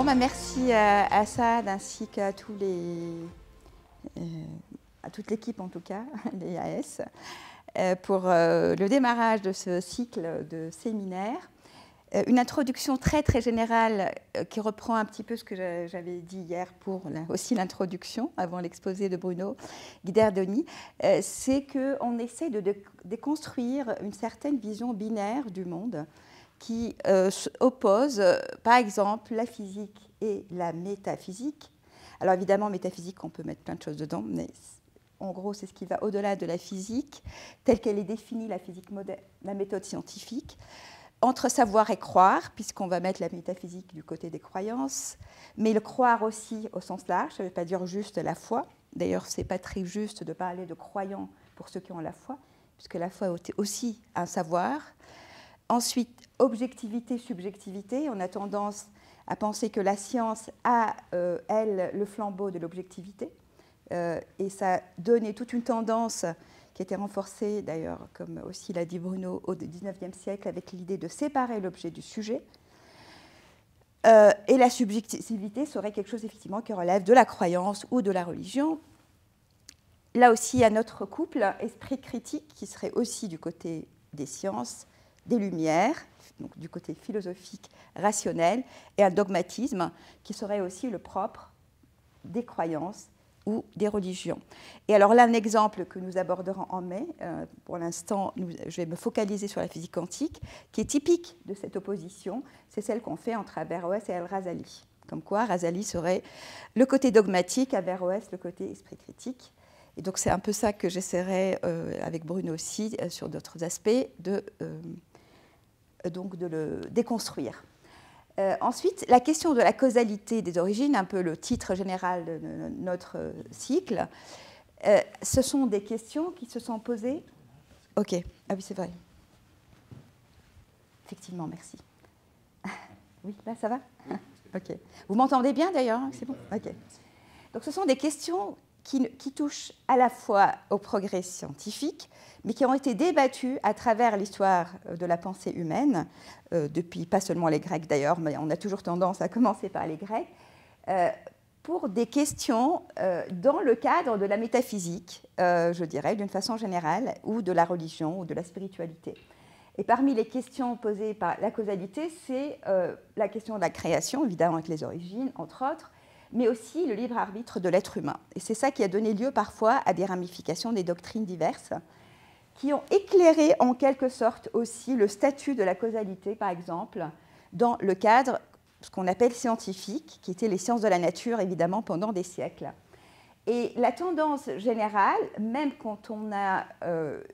Bon, bah, merci à Assad ainsi qu'à toute l'équipe en tout cas, les AS, pour le démarrage de ce cycle de séminaires. Une introduction très générale qui reprend un petit peu ce que j'avais dit hier pour aussi l'introduction avant l'exposé de Bruno Guidardoni, c'est qu'on essaie de déconstruire une certaine vision binaire du monde qui oppose, par exemple, la physique et la métaphysique. Alors évidemment, métaphysique, on peut mettre plein de choses dedans, mais en gros, c'est ce qui va au-delà de la physique, telle qu'elle est définie, la physique moderne, la méthode scientifique, entre savoir et croire, puisqu'on va mettre la métaphysique du côté des croyances, mais le croire aussi au sens large, ça ne veut pas dire juste la foi. D'ailleurs, ce n'est pas très juste de parler de croyants pour ceux qui ont la foi, puisque la foi est aussi un savoir. Ensuite, objectivité, subjectivité. On a tendance à penser que la science a, elle, le flambeau de l'objectivité. Et ça a donné toute une tendance qui a été renforcée, d'ailleurs, comme aussi l'a dit Bruno, au XIXe siècle, avec l'idée de séparer l'objet du sujet. Et la subjectivité serait quelque chose, effectivement, qui relève de la croyance ou de la religion. Là aussi, il y a notre couple, esprit critique, qui serait aussi du côté des sciences, des Lumières, donc du côté philosophique, rationnel, et un dogmatisme qui serait aussi le propre des croyances ou des religions. Et alors là, un exemple que nous aborderons en mai, pour l'instant, je vais me focaliser sur la physique quantique, qui est typique de cette opposition, c'est celle qu'on fait entre Averroès et Al-Razali. Comme quoi, Razali serait le côté dogmatique, Averroès le côté esprit critique. Et donc c'est un peu ça que j'essaierai, avec Bruno aussi, sur d'autres aspects, donc de le déconstruire. Ensuite, la question de la causalité des origines, un peu le titre général de notre cycle, ce sont des questions qui se sont posées. Ok, ah oui, c'est vrai. Effectivement, merci. Oui, là, ça va? Ok. Vous m'entendez bien d'ailleurs? C'est bon? Ok. Donc, ce sont des questions qui touchent à la fois au progrès scientifique, mais qui ont été débattues à travers l'histoire de la pensée humaine, depuis pas seulement les Grecs d'ailleurs, mais on a toujours tendance à commencer par les Grecs, pour des questions dans le cadre de la métaphysique, je dirais, d'une façon générale, ou de la religion, ou de la spiritualité. Et parmi les questions posées par la causalité, c'est la question de la création, évidemment avec les origines, entre autres, mais aussi le libre arbitre de l'être humain. Et c'est ça qui a donné lieu parfois à des ramifications, des doctrines diverses, qui ont éclairé en quelque sorte aussi le statut de la causalité, par exemple, dans le cadre, ce qu'on appelle scientifique, qui étaient les sciences de la nature, évidemment, pendant des siècles. Et la tendance générale, même quand on a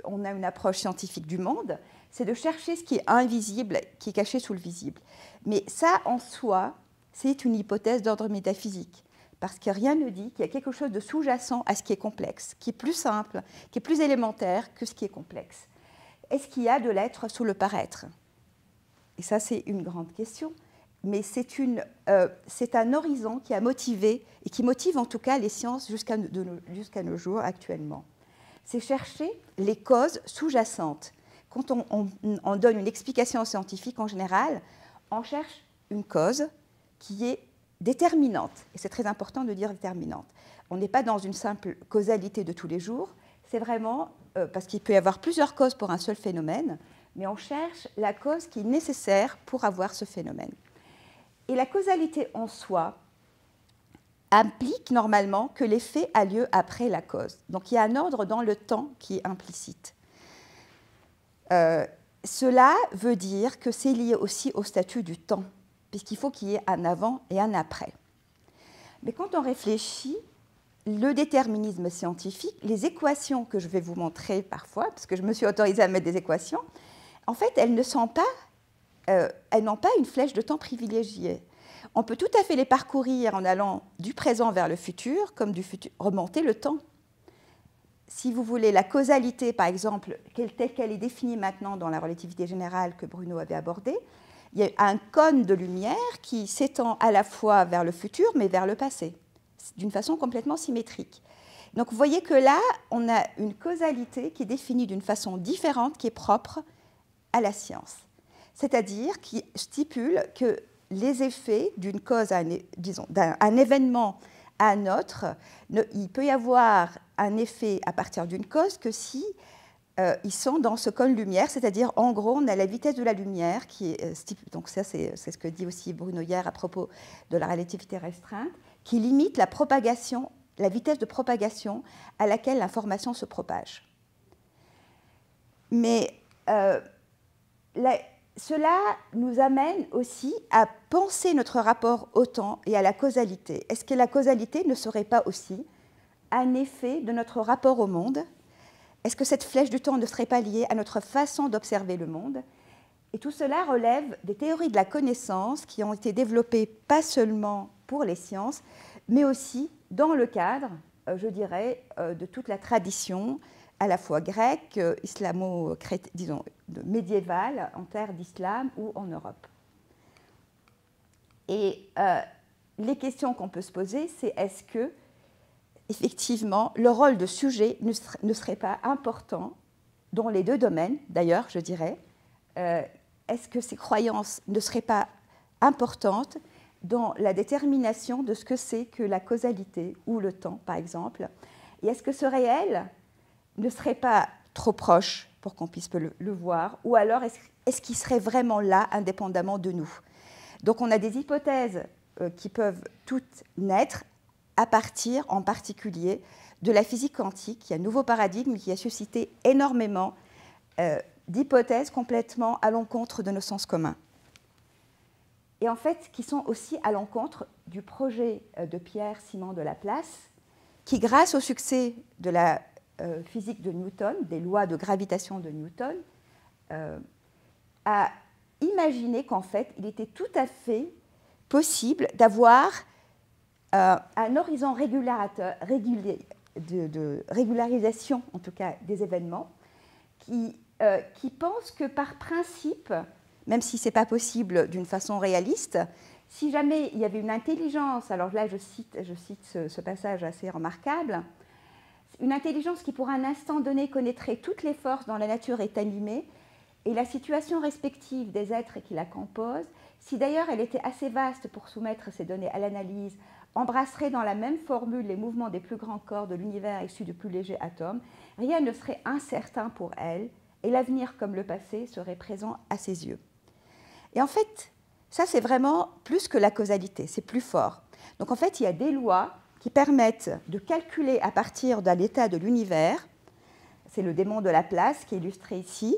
une approche scientifique du monde, c'est de chercher ce qui est invisible, qui est caché sous le visible. Mais ça, en soi, c'est une hypothèse d'ordre métaphysique, parce que rien ne dit qu'il y a quelque chose de sous-jacent à ce qui est complexe, qui est plus simple, qui est plus élémentaire que ce qui est complexe. Est-ce qu'il y a de l'être sous le paraître? Et ça, c'est une grande question, mais c'est un horizon qui a motivé, et qui motive en tout cas les sciences jusqu'à nos jours actuellement. C'est chercher les causes sous-jacentes. Quand on donne une explication scientifique en général, on cherche une cause qui est déterminante. Et c'est très important de dire déterminante. On n'est pas dans une simple causalité de tous les jours, c'est vraiment, parce qu'il peut y avoir plusieurs causes pour un seul phénomène, mais on cherche la cause qui est nécessaire pour avoir ce phénomène. Et la causalité en soi implique normalement que l'effet a lieu après la cause. Donc il y a un ordre dans le temps qui est implicite. Cela veut dire que c'est lié aussi au statut du temps, puisqu'il faut qu'il y ait un avant et un après. Mais quand on réfléchit, le déterminisme scientifique, les équations que je vais vous montrer parfois, parce que je me suis autorisée à mettre des équations, en fait, elles n'ont pas une flèche de temps privilégiée. On peut tout à fait les parcourir en allant du présent vers le futur, comme du futur, remonter le temps. Si vous voulez, la causalité, par exemple, telle qu'elle est définie maintenant dans la relativité générale que Bruno avait abordée, il y a un cône de lumière qui s'étend à la fois vers le futur, mais vers le passé, d'une façon complètement symétrique. Donc vous voyez que là, on a une causalité qui est définie d'une façon différente, qui est propre à la science. C'est-à-dire qui stipule que les effets d'une cause, disons, d'un événement à un autre, il peut y avoir un effet à partir d'une cause que si ils sont dans ce cône lumière, c'est-à-dire en gros on a la vitesse de la lumière qui est donc ça c'est ce que dit aussi Bruno hier à propos de la relativité restreinte, qui limite la propagation, la vitesse de propagation à laquelle l'information se propage. Mais cela nous amène aussi à penser notre rapport au temps et à la causalité. Est-ce que la causalité ne serait pas aussi un effet de notre rapport au monde? Est-ce que cette flèche du temps ne serait pas liée à notre façon d'observer le monde? Et tout cela relève des théories de la connaissance qui ont été développées pas seulement pour les sciences, mais aussi dans le cadre, je dirais, de toute la tradition, à la fois grecque, disons, médiévale, en terre d'islam ou en Europe. Et les questions qu'on peut se poser, c'est est-ce que effectivement, le rôle de sujet ne serait pas important dans les deux domaines, d'ailleurs, je dirais. Est-ce que ces croyances ne seraient pas importantes dans la détermination de ce que c'est que la causalité ou le temps, par exemple? Et est-ce que ce réel ne serait pas trop proche pour qu'on puisse le voir? Ou alors, est-ce qu'il serait vraiment là, indépendamment de nous? Donc, on a des hypothèses qui peuvent toutes naître à partir en particulier de la physique quantique, qui est un nouveau paradigme qui a suscité énormément d'hypothèses complètement à l'encontre de nos sens communs. Et en fait, qui sont aussi à l'encontre du projet de Pierre-Simon de Laplace, qui, grâce au succès de la physique de Newton, des lois de gravitation de Newton, a imaginé qu'en fait, il était tout à fait possible d'avoir un horizon de régularisation, en tout cas des événements, qui pense que par principe, même si ce n'est pas possible d'une façon réaliste, si jamais il y avait une intelligence, alors là je cite ce passage assez remarquable, une intelligence qui pour un instant donné connaîtrait toutes les forces dont la nature est animée et la situation respective des êtres qui la composent, si d'ailleurs elle était assez vaste pour soumettre ces données à l'analyse, embrasserait dans la même formule les mouvements des plus grands corps de l'univers issus de plus légers atomes, rien ne serait incertain pour elle, et l'avenir comme le passé serait présent à ses yeux. Et en fait, ça c'est vraiment plus que la causalité, c'est plus fort. Donc en fait, il y a des lois qui permettent de calculer à partir de l'état de l'univers, c'est le démon de Laplace qui est illustré ici,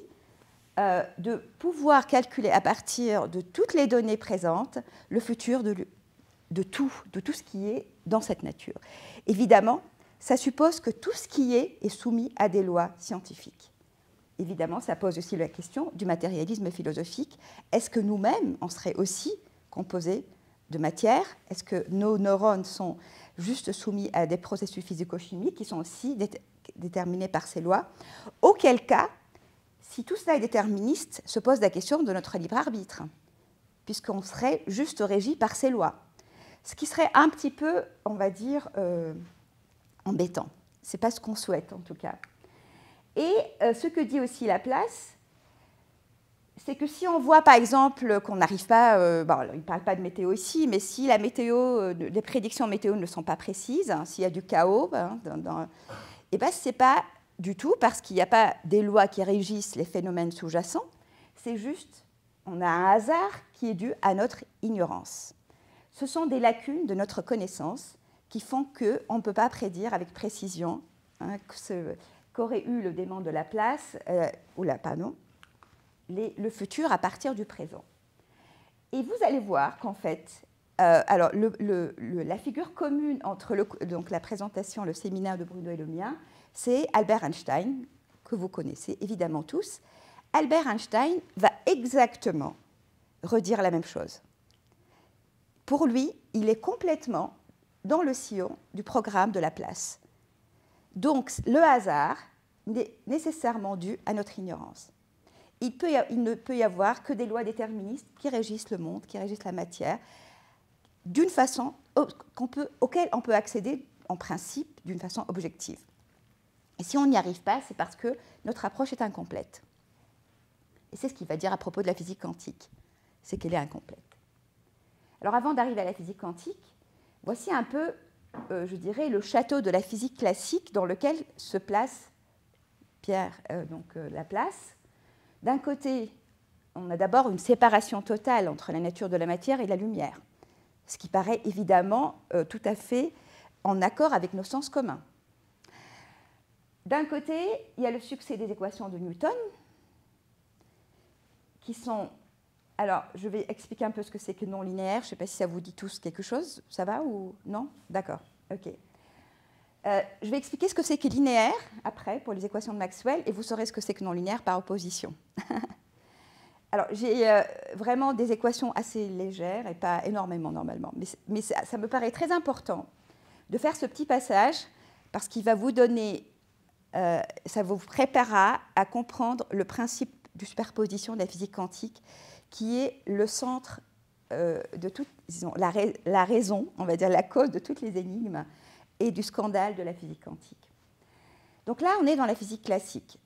de pouvoir calculer à partir de toutes les données présentes le futur de tout ce qui est dans cette nature. Évidemment, ça suppose que tout ce qui est soumis à des lois scientifiques. Évidemment, ça pose aussi la question du matérialisme philosophique. Est-ce que nous-mêmes, on serait aussi composés de matière? Est-ce que nos neurones sont juste soumis à des processus physico-chimiques qui sont aussi déterminés par ces lois? Auquel cas, si tout cela est déterministe, se pose la question de notre libre arbitre, puisqu'on serait juste régi par ces lois. Ce qui serait un petit peu, on va dire, embêtant. Ce n'est pas ce qu'on souhaite, en tout cas. Et ce que dit aussi Laplace, c'est que si on voit, par exemple, qu'on n'arrive pas... il ne parle pas de météo ici, mais si la météo, les prédictions météo ne sont pas précises, hein, s'il y a du chaos, et ben, ce n'est pas du tout parce qu'il n'y a pas des lois qui régissent les phénomènes sous-jacents, c'est juste, on a un hasard qui est dû à notre ignorance. Ce sont des lacunes de notre connaissance qui font qu'on ne peut pas prédire avec précision qu'aurait eu le démon de Laplace, le futur à partir du présent. Et vous allez voir qu'en fait, alors la figure commune entre donc la présentation, le séminaire de Bruno et le mien, c'est Albert Einstein, que vous connaissez évidemment tous. Albert Einstein va exactement redire la même chose. Pour lui, il est complètement dans le sillon du programme de Laplace. Donc, le hasard n'est nécessairement dû à notre ignorance. Il ne peut y avoir que des lois déterministes qui régissent le monde, qui régissent la matière, d'une façon auquel on peut accéder en principe d'une façon objective. Et si on n'y arrive pas, c'est parce que notre approche est incomplète. Et c'est ce qu'il va dire à propos de la physique quantique, c'est qu'elle est incomplète. Alors avant d'arriver à la physique quantique, voici un peu, je dirais, le château de la physique classique dans lequel se place Laplace. D'un côté, on a d'abord une séparation totale entre la nature de la matière et la lumière, ce qui paraît évidemment tout à fait en accord avec nos sens communs. D'un côté, il y a le succès des équations de Newton, qui sont... Alors, je vais expliquer un peu ce que c'est que non linéaire. Je ne sais pas si ça vous dit tous quelque chose. Ça va ou non? D'accord, ok. Je vais expliquer ce que c'est que linéaire, après, pour les équations de Maxwell, et vous saurez ce que c'est que non linéaire par opposition. Alors, j'ai vraiment des équations assez légères, et pas énormément normalement, mais ça me paraît très important de faire ce petit passage, parce qu'il va vous donner... ça vous préparera à comprendre le principe de superposition de la physique quantique, qui est le centre de toute, disons, la raison, on va dire la cause de toutes les énigmes et du scandale de la physique quantique. Donc là, on est dans la physique classique.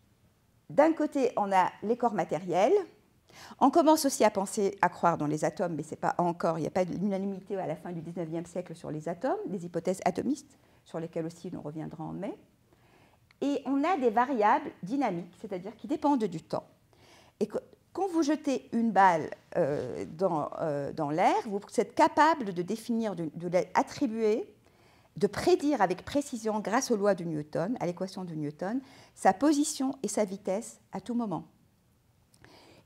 D'un côté, on a les corps matériels. On commence aussi à penser, à croire dans les atomes, mais c'est pas encore, il n'y a pas d'unanimité à la fin du XIXe siècle sur les atomes, des hypothèses atomistes, sur lesquelles aussi nous reviendrons en mai. Et on a des variables dynamiques, c'est-à-dire qui dépendent du temps. Et quand vous jetez une balle dans l'air, vous êtes capable de définir, de l'attribuer, de prédire avec précision, grâce aux lois de Newton, à l'équation de Newton, sa position et sa vitesse à tout moment.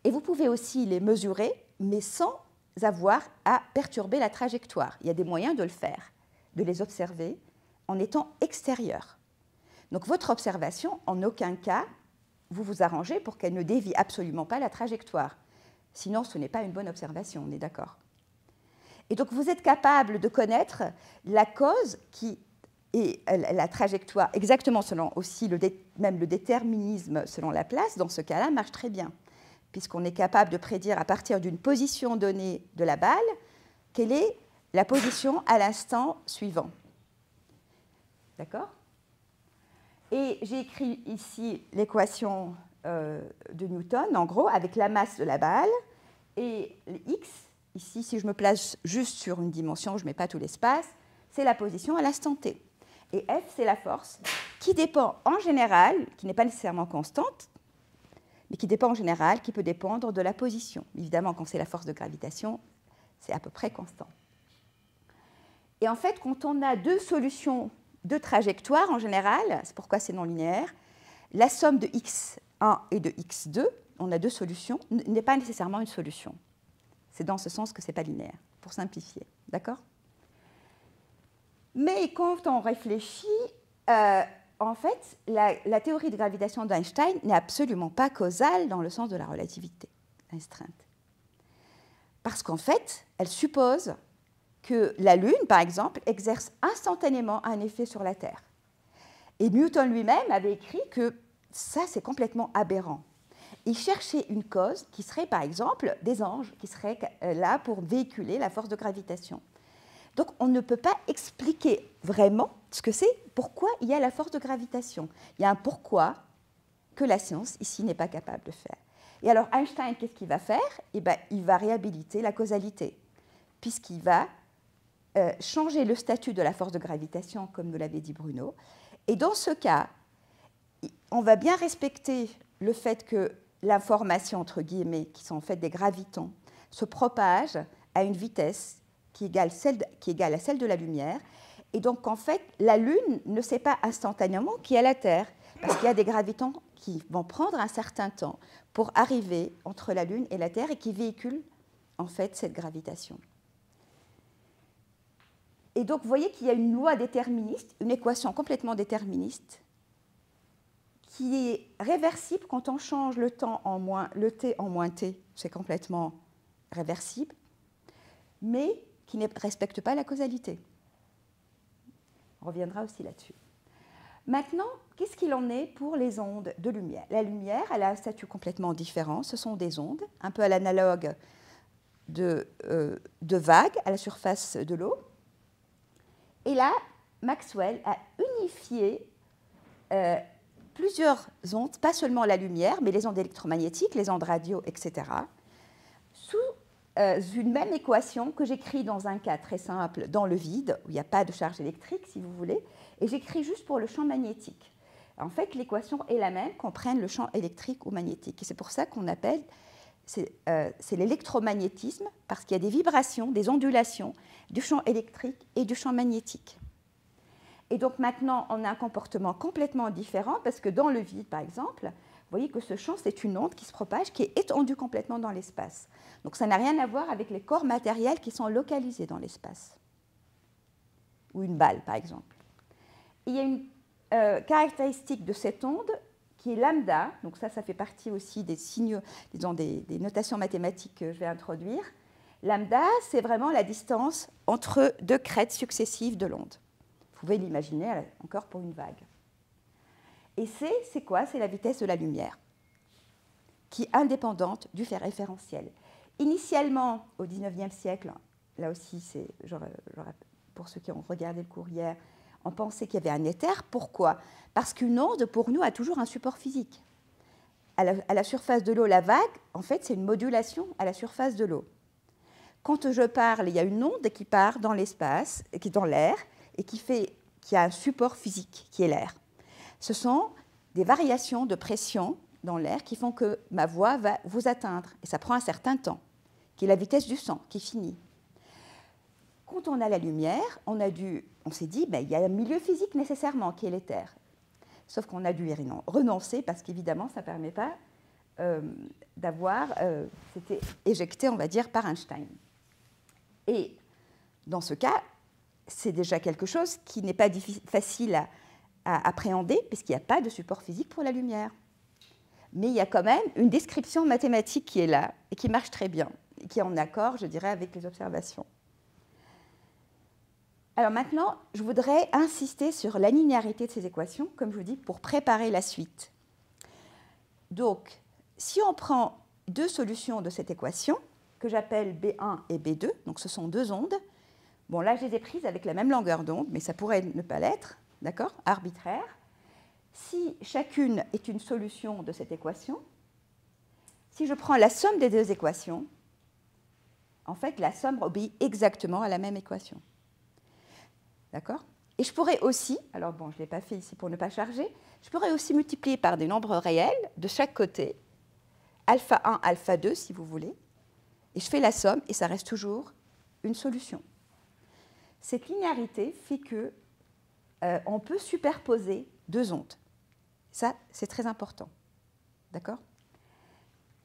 Et vous pouvez aussi les mesurer, mais sans avoir à perturber la trajectoire. Il y a des moyens de le faire, de les observer en étant extérieur. Donc votre observation, en aucun cas, vous vous arrangez pour qu'elle ne dévie absolument pas la trajectoire. Sinon, ce n'est pas une bonne observation, on est d'accord. Et donc vous êtes capable de connaître la cause qui est la trajectoire, exactement selon aussi même le déterminisme selon Laplace, dans ce cas-là, marche très bien, puisqu'on est capable de prédire à partir d'une position donnée de la balle, quelle est la position à l'instant suivant. D'accord ? Et j'ai écrit ici l'équation de Newton, en gros, avec la masse de la balle et x. Ici, si je me place juste sur une dimension, je ne mets pas tout l'espace, c'est la position à l'instant t. Et F, c'est la force, qui dépend en général, qui n'est pas nécessairement constante, mais qui dépend en général, qui peut dépendre de la position. Évidemment, quand c'est la force de gravitation, c'est à peu près constant. Et en fait, quand on a deux solutions de trajectoire, en général, c'est pourquoi c'est non linéaire, la somme de x1 et de x2, on a deux solutions, n'est pas nécessairement une solution. C'est dans ce sens que ce n'est pas linéaire, pour simplifier. D'accord ? Mais quand on réfléchit, en fait, la théorie de gravitation d'Einstein n'est absolument pas causale dans le sens de la relativité restreinte. Parce qu'en fait, elle suppose que la Lune, par exemple, exerce instantanément un effet sur la Terre. Et Newton lui-même avait écrit que ça, c'est complètement aberrant. Il cherchait une cause qui serait, par exemple, des anges, qui seraient là pour véhiculer la force de gravitation. Donc, on ne peut pas expliquer vraiment ce que c'est, pourquoi il y a la force de gravitation. Il y a un pourquoi que la science, ici, n'est pas capable de faire. Et alors, Einstein, qu'est-ce qu'il va faire ? Eh bien, il va réhabiliter la causalité, puisqu'il va changer le statut de la force de gravitation, comme nous l'avait dit Bruno. Et dans ce cas, on va bien respecter le fait que l'information, entre guillemets, qui sont en fait des gravitons, se propage à une vitesse qui est égale à celle de la lumière. Et donc, en fait, la Lune ne sait pas instantanément qui est la Terre, parce qu'il y a des gravitons qui vont prendre un certain temps pour arriver entre la Lune et la Terre et qui véhiculent, en fait, cette gravitation. Et donc, vous voyez qu'il y a une loi déterministe, une équation complètement déterministe, qui est réversible quand on change le t en moins t, c'est complètement réversible, mais qui ne respecte pas la causalité. On reviendra aussi là-dessus. Maintenant, qu'est-ce qu'il en est pour les ondes de lumière ? La lumière, elle a un statut complètement différent. Ce sont des ondes, un peu à l'analogue de vagues à la surface de l'eau. Et là, Maxwell a unifié plusieurs ondes, pas seulement la lumière, mais les ondes électromagnétiques, les ondes radio, etc., sous une même équation que j'écris dans un cas très simple, dans le vide, où il n'y a pas de charge électrique, si vous voulez, et j'écris juste pour le champ magnétique. En fait, l'équation est la même qu'on prenne le champ électrique ou magnétique. Et c'est pour ça qu'on appelle, c'est l'électromagnétisme, parce qu'il y a des vibrations, des ondulations du champ électrique et du champ magnétique. Et donc maintenant, on a un comportement complètement différent, parce que dans le vide, par exemple, vous voyez que ce champ, c'est une onde qui se propage, qui est étendue complètement dans l'espace. Donc ça n'a rien à voir avec les corps matériels qui sont localisés dans l'espace. Ou une balle, par exemple. Et il y a une caractéristique de cette onde qui est lambda. Donc ça fait partie aussi des signes, disons, des notations mathématiques que je vais introduire. Lambda, c'est vraiment la distance entre deux crêtes successives de l'onde. Vous pouvez l'imaginer encore pour une vague. Et c'est quoi? C'est la vitesse de la lumière, qui est indépendante du référentiel. Initialement, au XIXe siècle, là aussi, pour ceux qui ont regardé le cours hier, on pensait qu'il y avait un éther. Pourquoi? Parce qu'une onde, pour nous, a toujours un support physique. À la surface de l'eau, la vague, en fait, c'est une modulation à la surface de l'eau. Quand je parle, il y a une onde qui part dans l'espace, qui est dans l'air, et qui a un support physique, qui est l'air. Ce sont des variations de pression dans l'air qui font que ma voix va vous atteindre. Et ça prend un certain temps, qui est la vitesse du son, qui finit. Quand on a la lumière, on s'est dit, il y a un milieu physique nécessairement, qui est l'éther. Sauf qu'on a dû y renoncer, parce qu'évidemment, ça ne permet pas d'avoir... C'était éjecté, on va dire, par Einstein. Et dans ce cas, c'est déjà quelque chose qui n'est pas facile à appréhender, puisqu'il n'y a pas de support physique pour la lumière. Mais il y a quand même une description mathématique qui est là, et qui marche très bien, et qui est en accord, je dirais, avec les observations. Alors maintenant, je voudrais insister sur la linéarité de ces équations, comme je vous dis, pour préparer la suite. Donc, si on prend deux solutions de cette équation, que j'appelle B1 et B2, donc ce sont deux ondes. Bon, là, je les ai prises avec la même longueur d'onde, mais ça pourrait ne pas l'être, d'accord, arbitraire. Si chacune est une solution de cette équation, si je prends la somme des deux équations, en fait, la somme obéit exactement à la même équation. D'accord? Et je pourrais aussi, alors bon, je ne l'ai pas fait ici pour ne pas charger, je pourrais aussi multiplier par des nombres réels de chaque côté, alpha 1, alpha 2, si vous voulez, et je fais la somme, et ça reste toujours une solution. Cette linéarité fait que on peut superposer deux ondes. Ça, c'est très important. D'accord?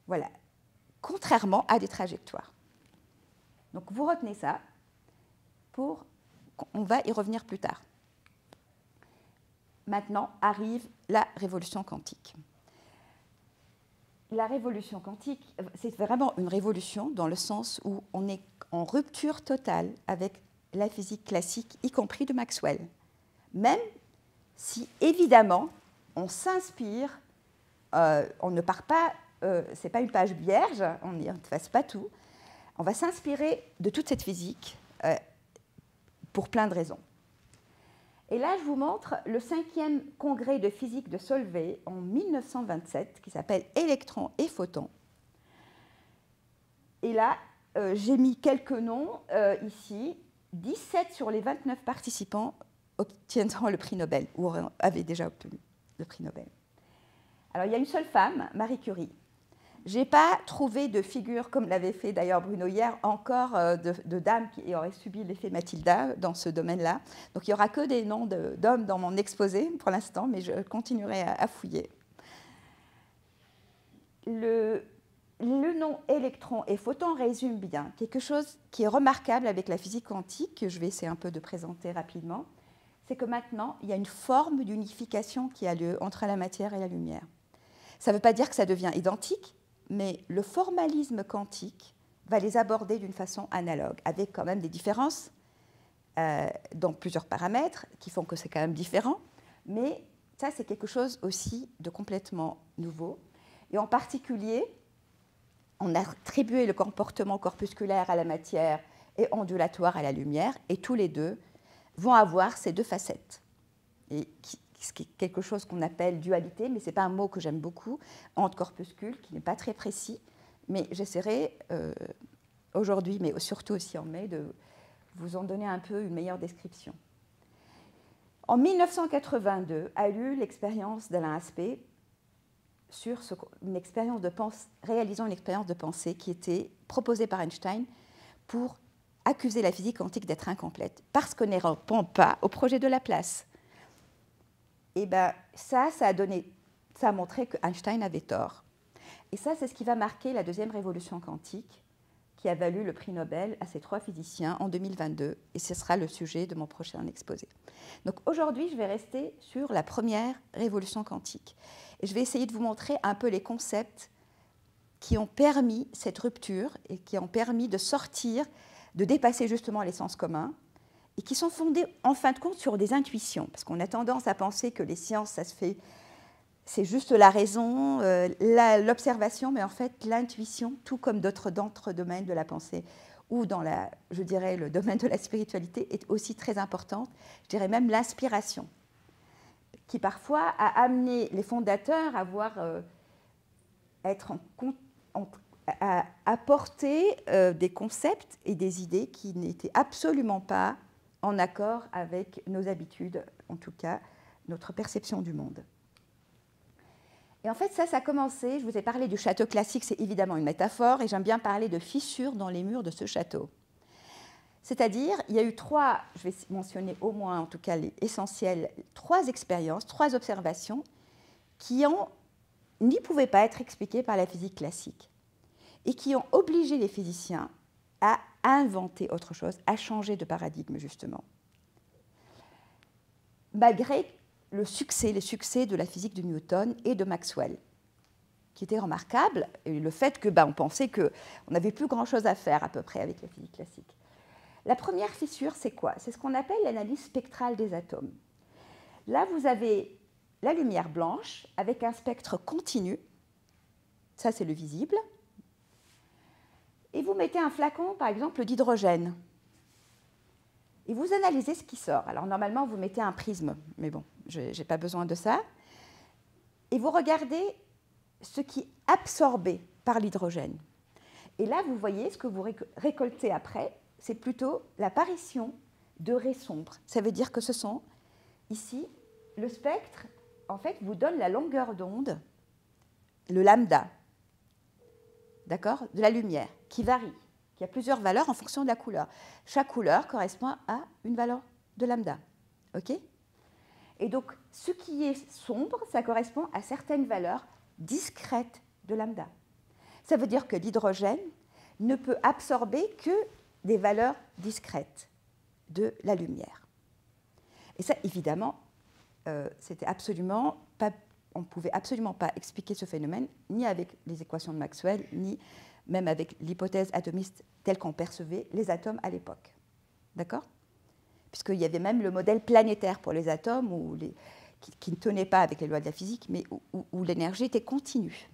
Voilà. Contrairement à des trajectoires. Donc, vous retenez ça on va y revenir plus tard. Maintenant arrive la révolution quantique. La révolution quantique, c'est vraiment une révolution dans le sens où on est en rupture totale avec la physique classique, y compris de Maxwell. Même si, évidemment, on s'inspire, on ne part pas, ce n'est pas une page vierge, on ne fasse pas tout, on va s'inspirer de toute cette physique pour plein de raisons. Et là, je vous montre le 5e congrès de physique de Solvay en 1927, qui s'appelle Électrons et photons. Et là, j'ai mis quelques noms ici. 17 sur les 29 participants obtiendront le prix Nobel, ou avaient déjà obtenu le prix Nobel. Alors, il y a une seule femme, Marie Curie. Je n'ai pas trouvé de figure, comme l'avait fait d'ailleurs Bruno hier, encore de dames qui auraient subi l'effet Mathilda dans ce domaine-là. Donc il n'y aura que des noms d'hommes dans mon exposé pour l'instant, mais je continuerai à fouiller. Le nom électron et photon résume bien quelque chose qui est remarquable avec la physique quantique, que je vais essayer un peu de présenter rapidement. C'est que maintenant, il y a une forme d'unification qui a lieu entre la matière et la lumière. Ça ne veut pas dire que ça devient identique, mais le formalisme quantique va les aborder d'une façon analogue, avec quand même des différences dans plusieurs paramètres qui font que c'est quand même différent, mais ça, c'est quelque chose aussi de complètement nouveau. Et en particulier, on a attribué le comportement corpusculaire à la matière et ondulatoire à la lumière, et tous les deux vont avoir ces deux facettes. Et ce qui est quelque chose qu'on appelle dualité, mais ce n'est pas un mot que j'aime beaucoup, onde-corpuscule, qui n'est pas très précis, mais j'essaierai aujourd'hui, mais surtout aussi en mai, de vous en donner un peu une meilleure description. En 1982 a eu l'expérience d'Alain Aspect sur réalisant une expérience de pensée qui était proposée par Einstein pour accuser la physique quantique d'être incomplète, parce qu'on ne répond pas au projet de Laplace. Et bien ça a montré que Einstein avait tort. Et ça, c'est ce qui va marquer la deuxième révolution quantique, qui a valu le prix Nobel à ces 3 physiciens en 2022, et ce sera le sujet de mon prochain exposé. Donc aujourd'hui, je vais rester sur la première révolution quantique. Et je vais essayer de vous montrer un peu les concepts qui ont permis cette rupture et qui ont permis de sortir, de dépasser justement les sens communs, et qui sont fondés en fin de compte sur des intuitions, parce qu'on a tendance à penser que les sciences, ça se fait, c'est juste la raison, l'observation, mais en fait l'intuition, tout comme d'autres domaines de la pensée ou dans je dirais, le domaine de la spiritualité, est aussi très importante. Je dirais même l'inspiration, qui parfois a amené les fondateurs à apporter des concepts et des idées qui n'étaient absolument pas en accord avec nos habitudes, en tout cas notre perception du monde. Et en fait, ça a commencé, je vous ai parlé du château classique, c'est évidemment une métaphore, et j'aime bien parler de fissures dans les murs de ce château. C'est-à-dire, il y a eu je vais mentionner au moins, en tout cas les essentiels, 3 expériences, 3 observations qui n'y pouvaient pas être expliquées par la physique classique et qui ont obligé les physiciens à inventer autre chose, à changer de paradigme, justement. Malgré les succès de la physique de Newton et de Maxwell, qui était remarquable, et le fait qu'on pensait qu'on n'avait plus grand-chose à faire à peu près avec la physique classique. La première fissure, c'est quoi? C'est ce qu'on appelle l'analyse spectrale des atomes. Là, vous avez la lumière blanche avec un spectre continu, ça c'est le visible, et vous mettez un flacon, par exemple, d'hydrogène. Et vous analysez ce qui sort. Alors normalement, vous mettez un prisme, mais bon, je n'ai pas besoin de ça. Et vous regardez ce qui est absorbé par l'hydrogène. Et là, vous voyez ce que vous récoltez après, c'est plutôt l'apparition de raies sombres. Ça veut dire que ce sont, ici, le spectre, en fait, vous donne la longueur d'onde, le lambda, d'accord, de la lumière, qui varie, qui a plusieurs valeurs en fonction de la couleur. Chaque couleur correspond à une valeur de lambda. OK ? Et donc, ce qui est sombre, ça correspond à certaines valeurs discrètes de lambda. Ça veut dire que l'hydrogène ne peut absorber que des valeurs discrètes de la lumière. Et ça, évidemment, c'était absolument pas, on ne pouvait absolument pas expliquer ce phénomène, ni avec les équations de Maxwell, ni même avec l'hypothèse atomiste telle qu'on percevait les atomes à l'époque. D'accord ? Puisqu'il y avait même le modèle planétaire pour les atomes qui ne tenait pas avec les lois de la physique, mais où l'énergie était continue.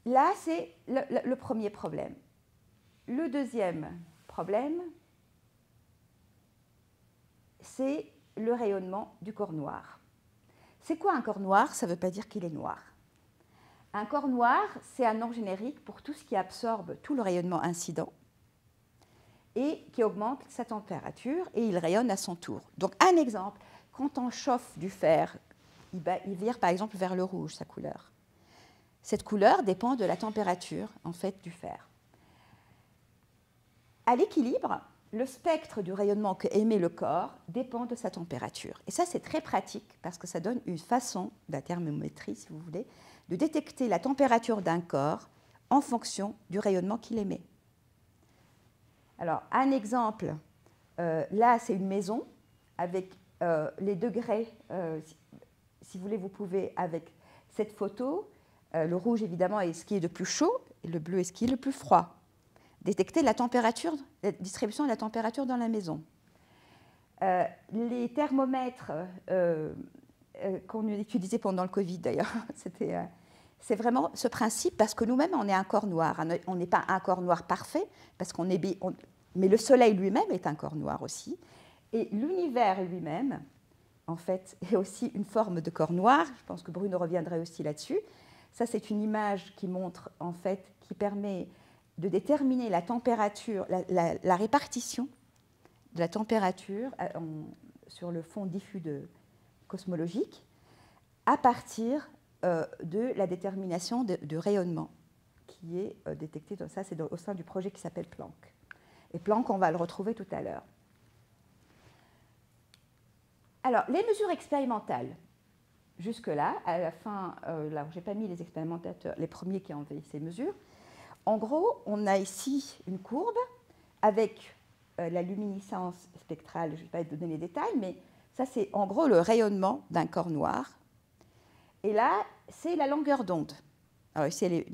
Là, c'est le premier problème. Le deuxième problème, c'est le rayonnement du corps noir. C'est quoi un corps noir? Ça ne veut pas dire qu'il est noir. Un corps noir, c'est un nom générique pour tout ce qui absorbe tout le rayonnement incident et qui augmente sa température, et il rayonne à son tour. Donc, un exemple, quand on chauffe du fer, il vire par exemple vers le rouge, sa couleur. Cette couleur dépend de la température, en fait, du fer. À l'équilibre, le spectre du rayonnement que émet le corps dépend de sa température. Et ça, c'est très pratique, parce que ça donne une façon, la thermométrie, si vous voulez, de détecter la température d'un corps en fonction du rayonnement qu'il émet. Alors, un exemple, là, c'est une maison avec les degrés. Si vous voulez, vous pouvez, avec cette photo, le rouge, évidemment, est ce qui est le plus chaud, et le bleu est ce qui est le plus froid. Détecter la température, la distribution de la température dans la maison. Les thermomètres qu'on utilisait pendant le Covid, d'ailleurs, c'est vraiment ce principe, parce que nous-mêmes, on est un corps noir. On n'est pas un corps noir parfait, parce mais le Soleil lui-même est un corps noir aussi. Et l'univers lui-même, en fait, est aussi une forme de corps noir. Je pense que Bruno reviendrait aussi là-dessus. Ça, c'est une image qui montre, en fait, qui permet de déterminer la température, la répartition de la température sur le fond diffus cosmologique à partir de la détermination de rayonnement qui est détecté. Ça, c'est au sein du projet qui s'appelle Planck. Et Planck, on va le retrouver tout à l'heure. Alors, les mesures expérimentales, jusque-là, à la fin, là, je n'ai pas mis les expérimentateurs, les premiers qui ont fait ces mesures. En gros, on a ici une courbe avec la luminescence spectrale, je ne vais pas donner les détails, mais ça, c'est en gros le rayonnement d'un corps noir. Et là, c'est la longueur d'onde. Alors ici, elle est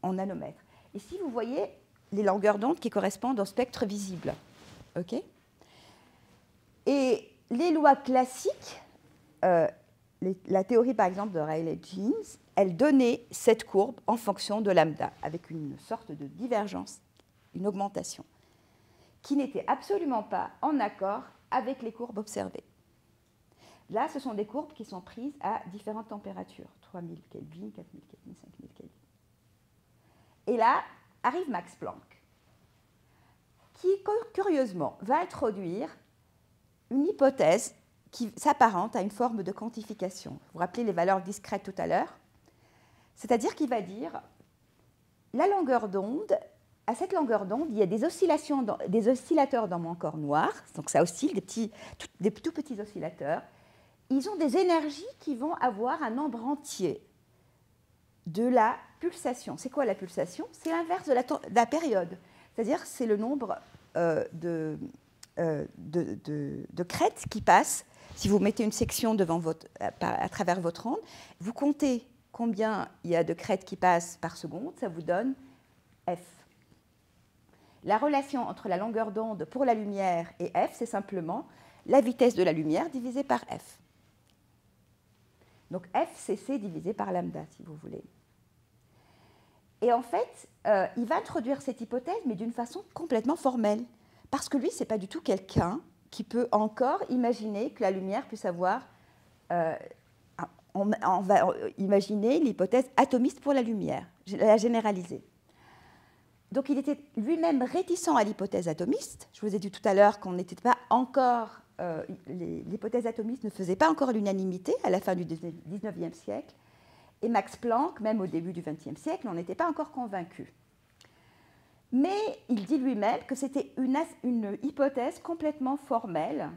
en nanomètres. Ici, vous voyez les longueurs d'onde qui correspondent au spectre visible. OK ? Et les lois classiques, la théorie, par exemple, de Rayleigh-Jeans, elle donnait cette courbe en fonction de lambda, avec une sorte de divergence, une augmentation, qui n'était absolument pas en accord avec les courbes observées. Là, ce sont des courbes qui sont prises à différentes températures, 3000 Kelvin, 4000 Kelvin, 5000 Kelvin. Et là, arrive Max Planck, qui, curieusement, va introduire une hypothèse qui s'apparente à une forme de quantification. Vous vous rappelez les valeurs discrètes tout à l'heure ? C'est-à-dire qu'il va dire, la longueur d'onde, à cette longueur d'onde, il y a des oscillateurs dans mon corps noir, donc ça oscille, des tout petits oscillateurs. Ils ont des énergies qui vont avoir un nombre entier de la pulsation. C'est quoi la pulsation? C'est l'inverse de la période. C'est-à-dire c'est le nombre de crêtes qui passent. Si vous mettez une section à travers votre onde, vous comptez combien il y a de crêtes qui passent par seconde, ça vous donne F. La relation entre la longueur d'onde pour la lumière et F, c'est simplement la vitesse de la lumière divisée par F. Donc F, c'est C divisé par lambda, si vous voulez. Et en fait, il va introduire cette hypothèse, mais d'une façon complètement formelle. Parce que lui, ce n'est pas du tout quelqu'un qui peut encore imaginer que la lumière puisse avoir... on va imaginer l'hypothèse atomiste pour la lumière, la généraliser. Donc il était lui-même réticent à l'hypothèse atomiste. Je vous ai dit tout à l'heure qu'on n'était pas encore... l'hypothèse atomiste ne faisait pas encore l'unanimité à la fin du 19e siècle. Et Max Planck, même au début du 20e siècle, n'en était pas encore convaincu. Mais il dit lui-même que c'était une hypothèse complètement formelle,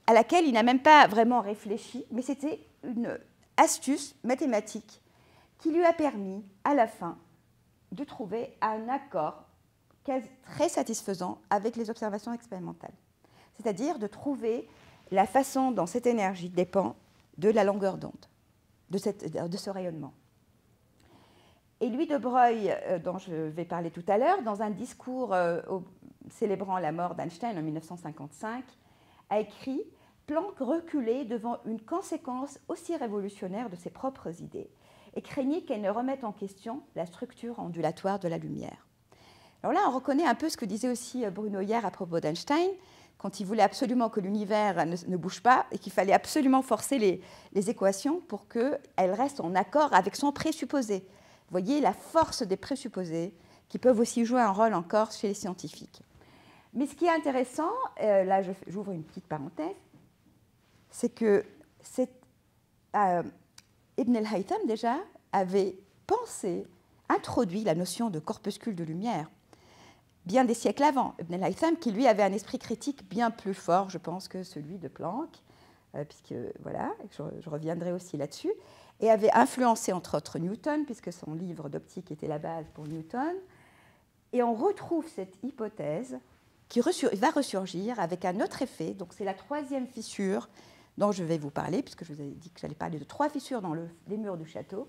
à laquelle il n'a même pas vraiment réfléchi, mais c'était une astuce mathématique qui lui a permis, à la fin, de trouver un accord très satisfaisant avec les observations expérimentales. C'est-à-dire de trouver la façon dont cette énergie dépend de la longueur d'onde, de ce rayonnement. Et Louis de Broglie, dont je vais parler tout à l'heure, dans un discours célébrant la mort d'Einstein en 1955, a écrit « Planck reculait devant une conséquence aussi révolutionnaire de ses propres idées et craignait qu'elle ne remette en question la structure ondulatoire de la lumière. » Alors là, on reconnaît un peu ce que disait aussi Bruno hier à propos d'Einstein, quand il voulait absolument que l'univers ne bouge pas et qu'il fallait absolument forcer les équations pour qu'elles restent en accord avec son présupposé. Vous voyez la force des présupposés qui peuvent aussi jouer un rôle encore chez les scientifiques. Mais ce qui est intéressant, là j'ouvre une petite parenthèse, c'est que Ibn el-Haytham déjà avait introduit la notion de corpuscule de lumière bien des siècles avant. Ibn el-Haytham, qui lui avait un esprit critique bien plus fort, je pense, que celui de Planck, puisque voilà, je reviendrai aussi là-dessus, et avait influencé entre autres Newton, puisque son livre d'optique était la base pour Newton. Et on retrouve cette hypothèse qui va ressurgir avec un autre effet. Donc c'est la troisième fissure dont je vais vous parler, puisque je vous avais dit que j'allais parler de 3 fissures dans les murs du château,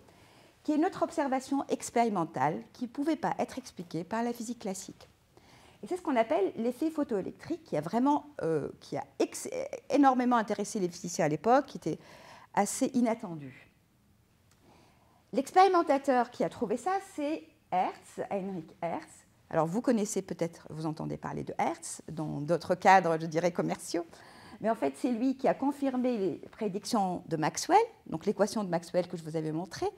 qui est une autre observation expérimentale qui ne pouvait pas être expliquée par la physique classique. Et c'est ce qu'on appelle l'effet photoélectrique, qui a énormément intéressé les physiciens à l'époque, qui était assez inattendu. L'expérimentateur qui a trouvé ça, c'est Hertz, Heinrich Hertz. Alors vous connaissez peut-être, vous entendez parler de Hertz dans d'autres cadres, je dirais, commerciaux. Mais en fait, c'est lui qui a confirmé les prédictions de Maxwell, donc l'équation de Maxwell que je vous avais montrée,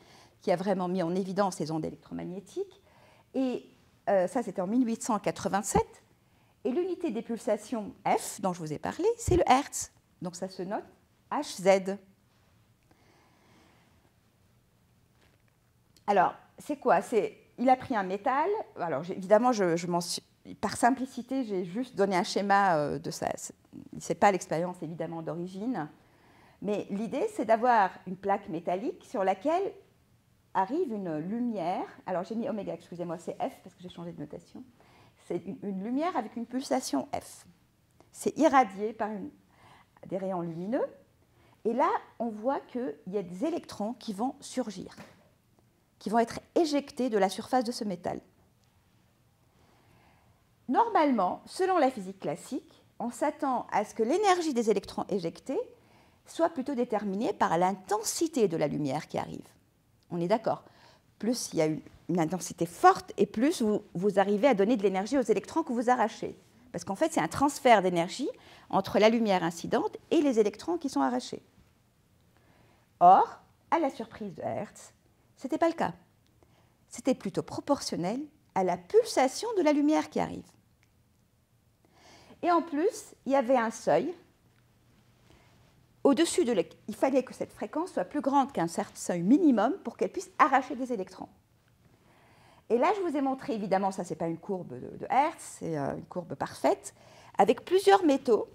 qui a vraiment mis en évidence les ondes électromagnétiques. Et ça c'était en 1887, et l'unité des pulsations F, dont je vous ai parlé, c'est le Hertz. Donc ça se note Hz. Alors, c'est quoi? Il a pris un métal. Alors, évidemment, par simplicité, j'ai juste donné un schéma de ça. Ce n'est pas l'expérience, évidemment, d'origine. Mais l'idée, c'est d'avoir une plaque métallique sur laquelle arrive une lumière. Alors, j'ai mis oméga, excusez-moi, c'est F, parce que j'ai changé de notation. C'est une lumière avec une pulsation F. C'est irradié par des rayons lumineux. Et là, on voit qu'il y a des électrons qui vont surgir, qui vont être éjectés de la surface de ce métal. Normalement, selon la physique classique, on s'attend à ce que l'énergie des électrons éjectés soit plutôt déterminée par l'intensité de la lumière qui arrive. On est d'accord. Plus il y a une intensité forte et plus vous arrivez à donner de l'énergie aux électrons que vous arrachez. Parce qu'en fait, c'est un transfert d'énergie entre la lumière incidente et les électrons qui sont arrachés. Or, à la surprise de Hertz, ce n'était pas le cas. C'était plutôt proportionnel à la pulsation de la lumière qui arrive. Et en plus, il y avait un seuil. Au-dessus il fallait que cette fréquence soit plus grande qu'un certain seuil minimum pour qu'elle puisse arracher des électrons. Et là, je vous ai montré, évidemment, ça, ce n'est pas une courbe de Hertz, c'est une courbe parfaite, avec plusieurs métaux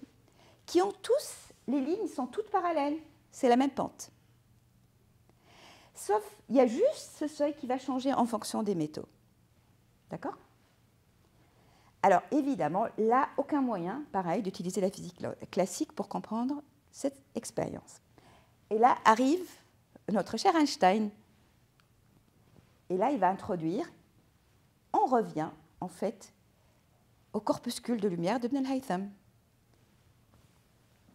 qui ont tous, les lignes sont toutes parallèles. C'est la même pente. Sauf, il y a juste ce seuil qui va changer en fonction des métaux. D'accord? Alors, évidemment, là, aucun moyen, pareil, d'utiliser la physique classique pour comprendre cette expérience. Et là arrive notre cher Einstein. Et là, il va introduire, on revient, en fait, au corpuscule de lumière de Ibn-Haytham.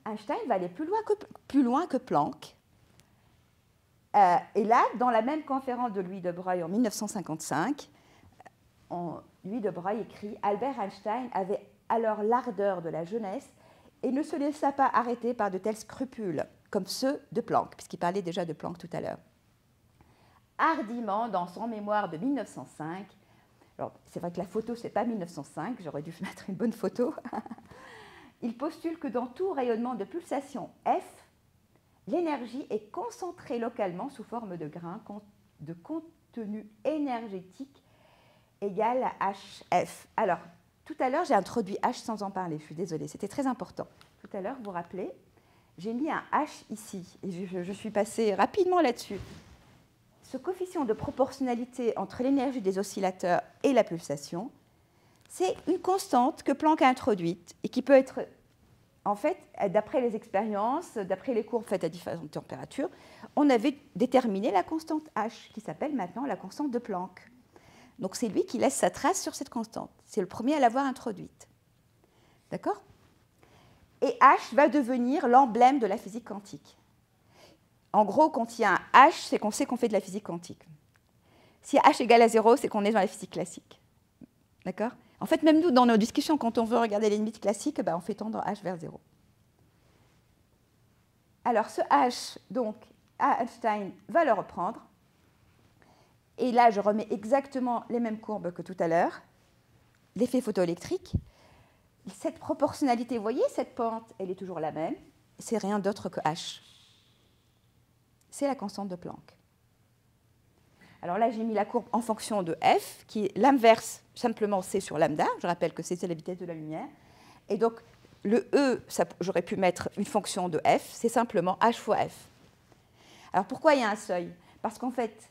Einstein va aller plus loin que Planck. Et là, dans la même conférence de Louis de Broglie en 1955, Louis de Broglie écrit « Albert Einstein avait alors l'ardeur de la jeunesse et ne se laissa pas arrêter par de tels scrupules, comme ceux de Planck », puisqu'il parlait déjà de Planck tout à l'heure. Hardiment, dans son mémoire de 1905, alors c'est vrai que la photo, ce n'est pas 1905, j'aurais dû mettre une bonne photo, il postule que dans tout rayonnement de pulsation F, l'énergie est concentrée localement sous forme de grains de contenu énergétique égal à HF. Alors, tout à l'heure, j'ai introduit H sans en parler, je suis désolée, c'était très important. Tout à l'heure, vous vous rappelez, j'ai mis un H ici, et je suis passée rapidement là-dessus. Ce coefficient de proportionnalité entre l'énergie des oscillateurs et la pulsation, c'est une constante que Planck a introduite et qui peut être, en fait, d'après les expériences, d'après les courbes faites à différentes températures, on avait déterminé la constante H, qui s'appelle maintenant la constante de Planck. Donc c'est lui qui laisse sa trace sur cette constante. C'est le premier à l'avoir introduite. D'accord? Et H va devenir l'emblème de la physique quantique. En gros, quand il y a un H, c'est qu'on sait qu'on fait de la physique quantique. Si H égale à 0, c'est qu'on est dans la physique classique. D'accord? En fait, même nous, dans nos discussions, quand on veut regarder les limites classiques, on fait tendre H vers 0. Alors, ce H, donc, Einstein va le reprendre. Et là, je remets exactement les mêmes courbes que tout à l'heure. L'effet photoélectrique. Cette proportionnalité, vous voyez, cette pente, elle est toujours la même. C'est rien d'autre que H. C'est la constante de Planck. Alors là, j'ai mis la courbe en fonction de F, qui est l'inverse, simplement C sur lambda. Je rappelle que c'est la vitesse de la lumière. Et donc, le E, j'aurais pu mettre une fonction de F, c'est simplement H fois F. Alors pourquoi il y a un seuil? Parce qu'en fait,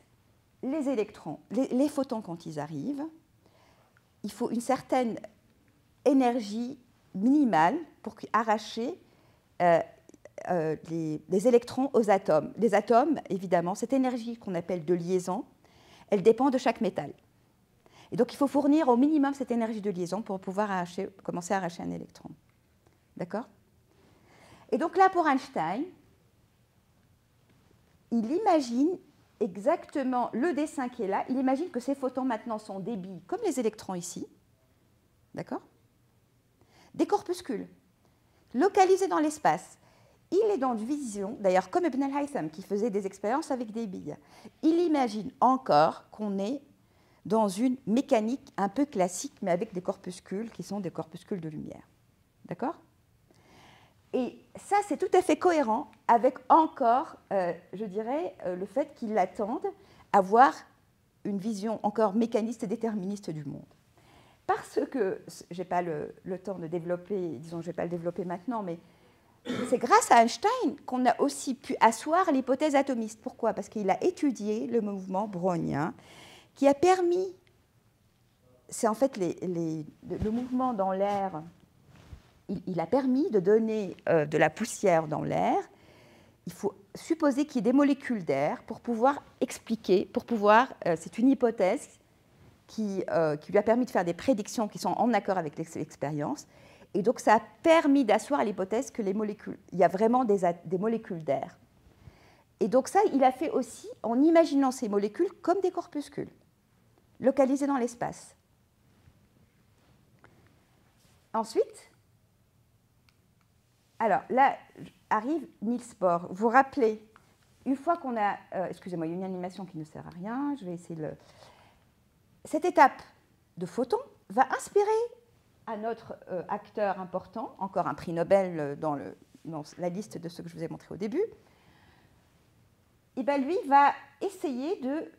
les électrons, les photons, quand ils arrivent, il faut une certaine énergie minimale pour arracher les électrons aux atomes. Les atomes, évidemment, cette énergie qu'on appelle de liaison, elle dépend de chaque métal. Et donc, il faut fournir au minimum cette énergie de liaison pour pouvoir commencer à arracher un électron. D'accord? Et donc là, pour Einstein, il imagine exactement le dessin qui est là. Il imagine que ces photons, maintenant, sont des billes, comme les électrons ici. D'accord? Des corpuscules, localisés dans l'espace. Il est dans une vision, d'ailleurs comme Ibn Haytham qui faisait des expériences avec des billes, il imagine encore qu'on est dans une mécanique un peu classique, mais avec des corpuscules qui sont des corpuscules de lumière. D'accord ? Et ça, c'est tout à fait cohérent avec encore, je dirais, le fait qu'ils l'attendent à voir une vision encore mécaniste et déterministe du monde. Parce que, je n'ai pas le temps de développer, disons, je ne vais pas le développer maintenant, mais c'est grâce à Einstein qu'on a aussi pu asseoir l'hypothèse atomiste. Pourquoi ? Parce qu'il a étudié le mouvement brownien qui a permis, c'est en fait le mouvement dans l'air, il a permis de donner de la poussière dans l'air. Il faut supposer qu'il y ait des molécules d'air pour pouvoir expliquer, c'est une hypothèse qui lui a permis de faire des prédictions qui sont en accord avec l'expérience. Et donc, ça a permis d'asseoir l'hypothèse que il y a vraiment des molécules d'air. Et donc, ça, il a fait aussi en imaginant ces molécules comme des corpuscules, localisés dans l'espace. Ensuite, alors là, arrive Niels Bohr. Vous vous rappelez, une fois qu'on a... excusez-moi, il y a une animation qui ne sert à rien. Je vais essayer de... Cette étape de photon va inspirer à notre acteur important, encore un prix Nobel dans la liste de ceux que je vous ai montré au début, et bien lui va essayer de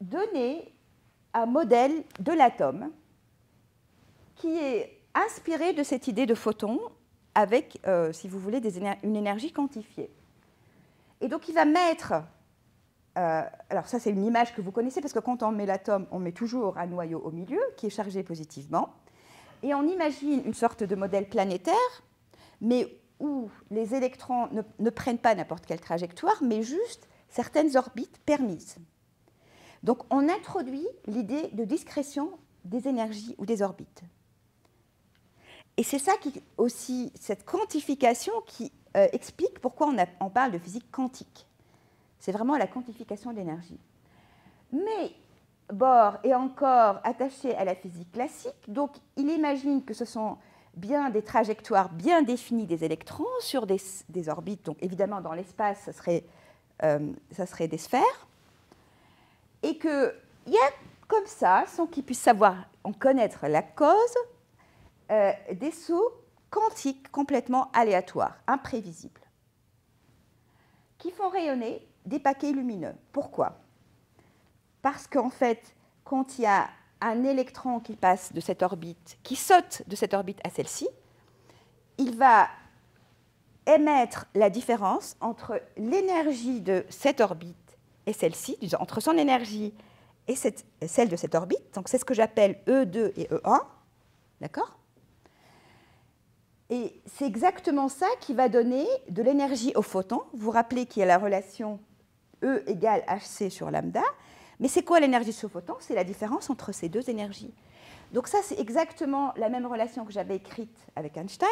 donner un modèle de l'atome qui est inspiré de cette idée de photon avec, si vous voulez, une énergie quantifiée. Et donc il va mettre... alors ça, c'est une image que vous connaissez, parce que quand on met l'atome, on met toujours un noyau au milieu qui est chargé positivement. Et on imagine une sorte de modèle planétaire, mais où les électrons ne prennent pas n'importe quelle trajectoire, mais juste certaines orbites permises. Donc on introduit l'idée de discrétion des énergies ou des orbites. Et c'est ça aussi, cette quantification qui explique pourquoi on parle de physique quantique. C'est vraiment la quantification de l'énergie. Mais Bohr est encore attaché à la physique classique, donc il imagine que ce sont bien des trajectoires bien définies des électrons sur des orbites. Donc évidemment, dans l'espace, ça serait des sphères. Et qu'il y a comme ça, sans qu'ils puissent en connaître la cause, des sauts quantiques complètement aléatoires, imprévisibles, qui font rayonner des paquets lumineux. Pourquoi ? Parce qu'en fait, quand il y a un électron qui passe de cette orbite, qui saute de cette orbite à celle-ci, il va émettre la différence entre l'énergie de cette orbite et celle-ci, entre son énergie et celle de cette orbite. Donc c'est ce que j'appelle E2 et E1, d'accord ? Et c'est exactement ça qui va donner de l'énergie au photon. Vous vous rappelez qu'il y a la relation E égale hc sur lambda. Mais c'est quoi l'énergie sur photon ? C'est la différence entre ces deux énergies. Donc ça, c'est exactement la même relation que j'avais écrite avec Einstein,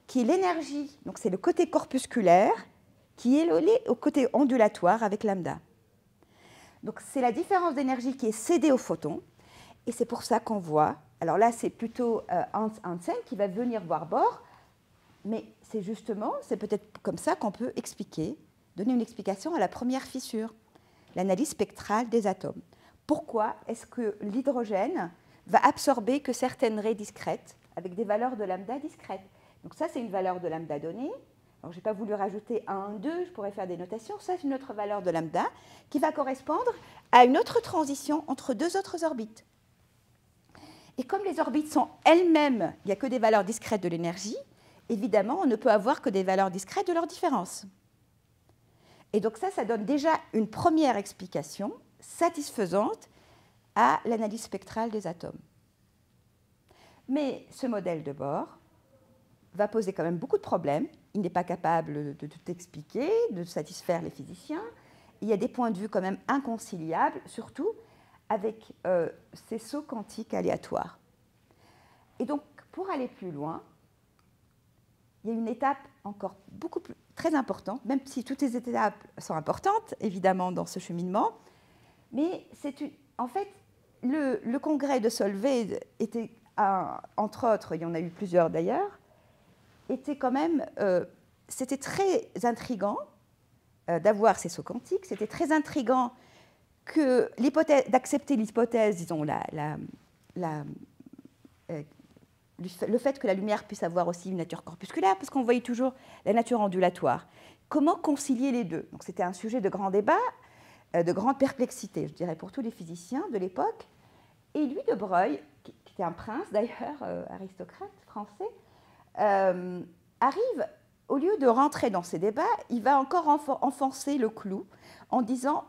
qui est l'énergie, donc c'est le côté corpusculaire, qui est au côté ondulatoire avec lambda. Donc c'est la différence d'énergie qui est cédée au photon, et c'est pour ça qu'on voit, alors là c'est plutôt Hans Hansen qui va venir voir Bohr, mais c'est peut-être comme ça qu'on peut donner une explication à la première fissure, l'analyse spectrale des atomes. Pourquoi est-ce que l'hydrogène va absorber que certaines raies discrètes avec des valeurs de lambda discrètes? Donc ça, c'est une valeur de lambda donnée. Alors, je n'ai pas voulu rajouter 1, 2, je pourrais faire des notations. Ça, c'est une autre valeur de lambda qui va correspondre à une autre transition entre deux autres orbites. Et comme les orbites sont elles-mêmes, il n'y a que des valeurs discrètes de l'énergie, évidemment, on ne peut avoir que des valeurs discrètes de leur différence. Et donc ça donne déjà une première explication satisfaisante à l'analyse spectrale des atomes. Mais ce modèle de Bohr va poser quand même beaucoup de problèmes. Il n'est pas capable de tout expliquer, de satisfaire les physiciens. Il y a des points de vue quand même inconciliables, surtout avec ces sauts quantiques aléatoires. Et donc, pour aller plus loin, il y a une étape encore très importante, même si toutes les étapes sont importantes, évidemment, dans ce cheminement. Mais en fait, le congrès de Solvay était, entre autres, il y en a eu plusieurs d'ailleurs, était quand même, c'était très intriguant d'avoir ces sauts quantiques, c'était très intriguant d'accepter l'hypothèse, disons, le fait que la lumière puisse avoir aussi une nature corpusculaire, parce qu'on voyait toujours la nature ondulatoire. Comment concilier les deux? Donc c'était un sujet de grand débat, de grande perplexité, je dirais, pour tous les physiciens de l'époque. Et lui, de Broglie, qui était un prince d'ailleurs, aristocrate français, arrive, au lieu de rentrer dans ces débats, il va encore enfoncer le clou en disant,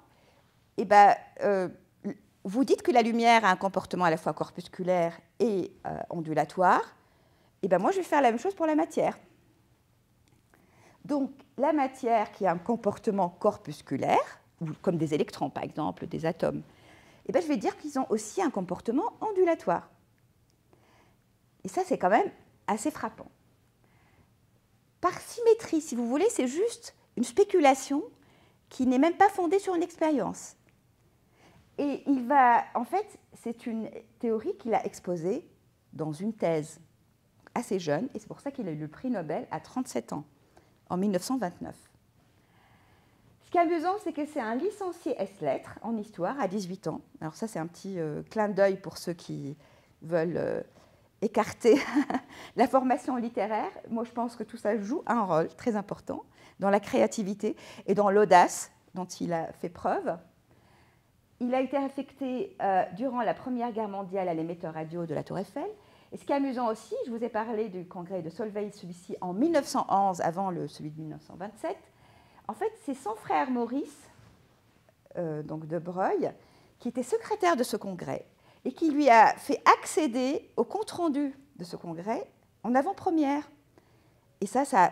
eh ben, vous dites que la lumière a un comportement à la fois corpusculaire et ondulatoire, et ben moi je vais faire la même chose pour la matière. Donc la matière qui a un comportement corpusculaire, comme des électrons par exemple, des atomes, et ben je vais dire qu'ils ont aussi un comportement ondulatoire. Et ça c'est quand même assez frappant. Par symétrie, si vous voulez, c'est juste une spéculation qui n'est même pas fondée sur une expérience. Et il va, en fait, c'est une théorie qu'il a exposée dans une thèse assez jeune, et c'est pour ça qu'il a eu le prix Nobel à 37 ans, en 1929. Ce qui est amusant, c'est que c'est un licencié ès-lettres en histoire à 18 ans. Alors ça, c'est un petit clin d'œil pour ceux qui veulent écarter la formation littéraire. Moi, je pense que tout ça joue un rôle très important dans la créativité et dans l'audace dont il a fait preuve. Il a été affecté durant la Première Guerre mondiale à l'émetteur radio de la Tour Eiffel. Et ce qui est amusant aussi, je vous ai parlé du congrès de Solvay, celui-ci en 1911, avant celui de 1927. En fait, c'est son frère Maurice, donc de Broglie, qui était secrétaire de ce congrès et qui lui a fait accéder au compte-rendu de ce congrès en avant-première. Et ça a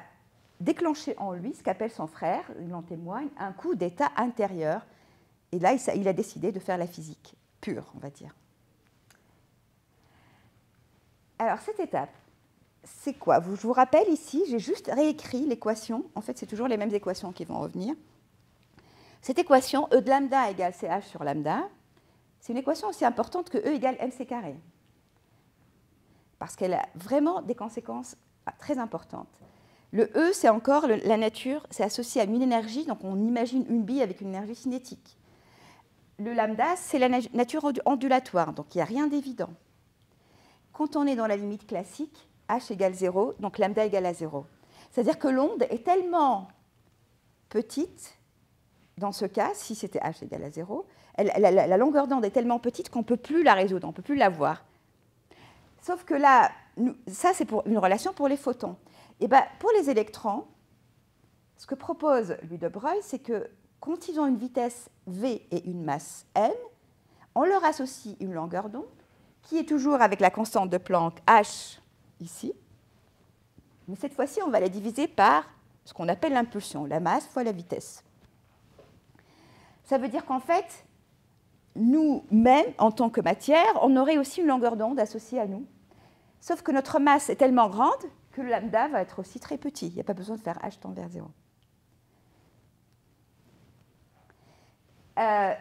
déclenché en lui ce qu'appelle son frère, il en témoigne, un coup d'état intérieur. Et là, il a décidé de faire la physique pure, on va dire. Alors, cette étape, c'est quoi? Je vous rappelle ici, j'ai juste réécrit l'équation. En fait, c'est toujours les mêmes équations qui vont revenir. Cette équation, E de lambda égale CH sur lambda, c'est une équation aussi importante que E égale mc carré. Parce qu'elle a vraiment des conséquences très importantes. Le E, c'est encore la nature, c'est associé à une énergie, donc on imagine une bille avec une énergie cinétique. Le lambda, c'est la nature ondulatoire, donc il n'y a rien d'évident. Quand on est dans la limite classique, h égale 0, donc lambda égale à 0. C'est-à-dire que l'onde est tellement petite, dans ce cas, si c'était h égale à 0, la longueur d'onde est tellement petite qu'on ne peut plus la résoudre, on ne peut plus la voir. Sauf que là, ça c'est une relation pour les photons. Et bien, pour les électrons, ce que propose lui de Broglie, c'est que quand ils ont une vitesse v et une masse m, on leur associe une longueur d'onde qui est toujours avec la constante de Planck h ici, mais cette fois-ci, on va la diviser par ce qu'on appelle l'impulsion, la masse fois la vitesse. Ça veut dire qu'en fait, nous-mêmes, en tant que matière, on aurait aussi une longueur d'onde associée à nous. Sauf que notre masse est tellement grande que le lambda va être aussi très petit. Il n'y a pas besoin de faire h tend vers 0. Ça,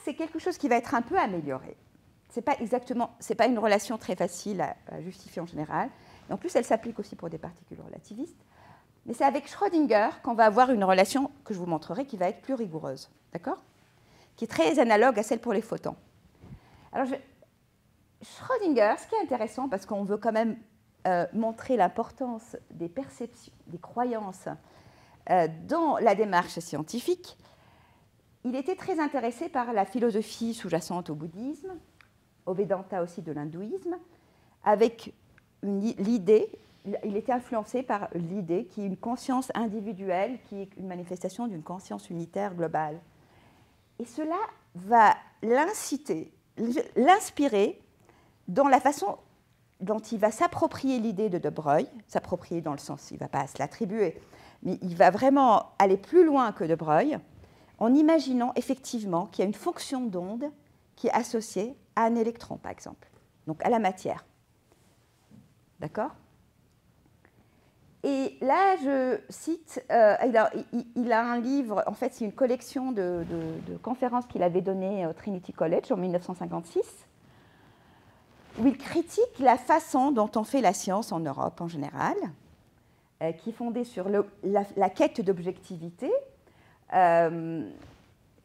c'est quelque chose qui va être un peu amélioré. Ce n'est pas une relation très facile à justifier en général. Et en plus, elle s'applique aussi pour des particules relativistes. Mais c'est avec Schrödinger qu'on va avoir une relation que je vous montrerai qui va être plus rigoureuse, d'accord? Qui est très analogue à celle pour les photons. Alors, Schrödinger, ce qui est intéressant, parce qu'on veut quand même montrer l'importance des perceptions, des croyances dans la démarche scientifique, il était très intéressé par la philosophie sous-jacente au bouddhisme, au Vedanta aussi de l'hindouisme, avec l'idée, il était influencé par l'idée qui est une conscience individuelle, qui est une manifestation d'une conscience unitaire globale. Et cela va l'inspirer dans la façon dont il va s'approprier l'idée de Broglie, s'approprier dans le sens, il ne va pas se l'attribuer, mais il va vraiment aller plus loin que de Broglie, en imaginant effectivement qu'il y a une fonction d'onde qui est associée à un électron, par exemple, donc à la matière. D'accord? Et là, je cite, il a un livre, en fait, c'est une collection de conférences qu'il avait données au Trinity College en 1956, où il critique la façon dont on fait la science en Europe en général, qui est fondée sur la quête d'objectivité.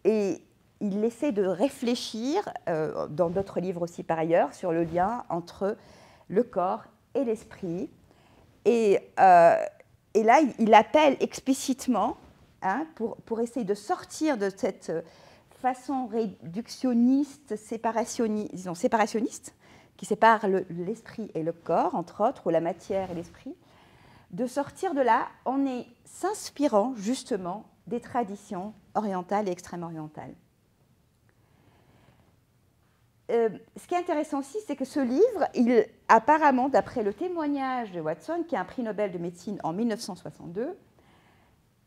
Et il essaie de réfléchir, dans d'autres livres aussi par ailleurs, sur le lien entre le corps et l'esprit. Et là, il appelle explicitement, hein, pour essayer de sortir de cette façon réductionniste, séparationniste, qui sépare l'esprit et le corps, entre autres, ou la matière et l'esprit, de sortir de là en s'inspirant justement des traditions orientales et extrême-orientales. Ce qui est intéressant aussi, c'est que ce livre, apparemment, d'après le témoignage de Watson, qui a un prix Nobel de médecine en 1962,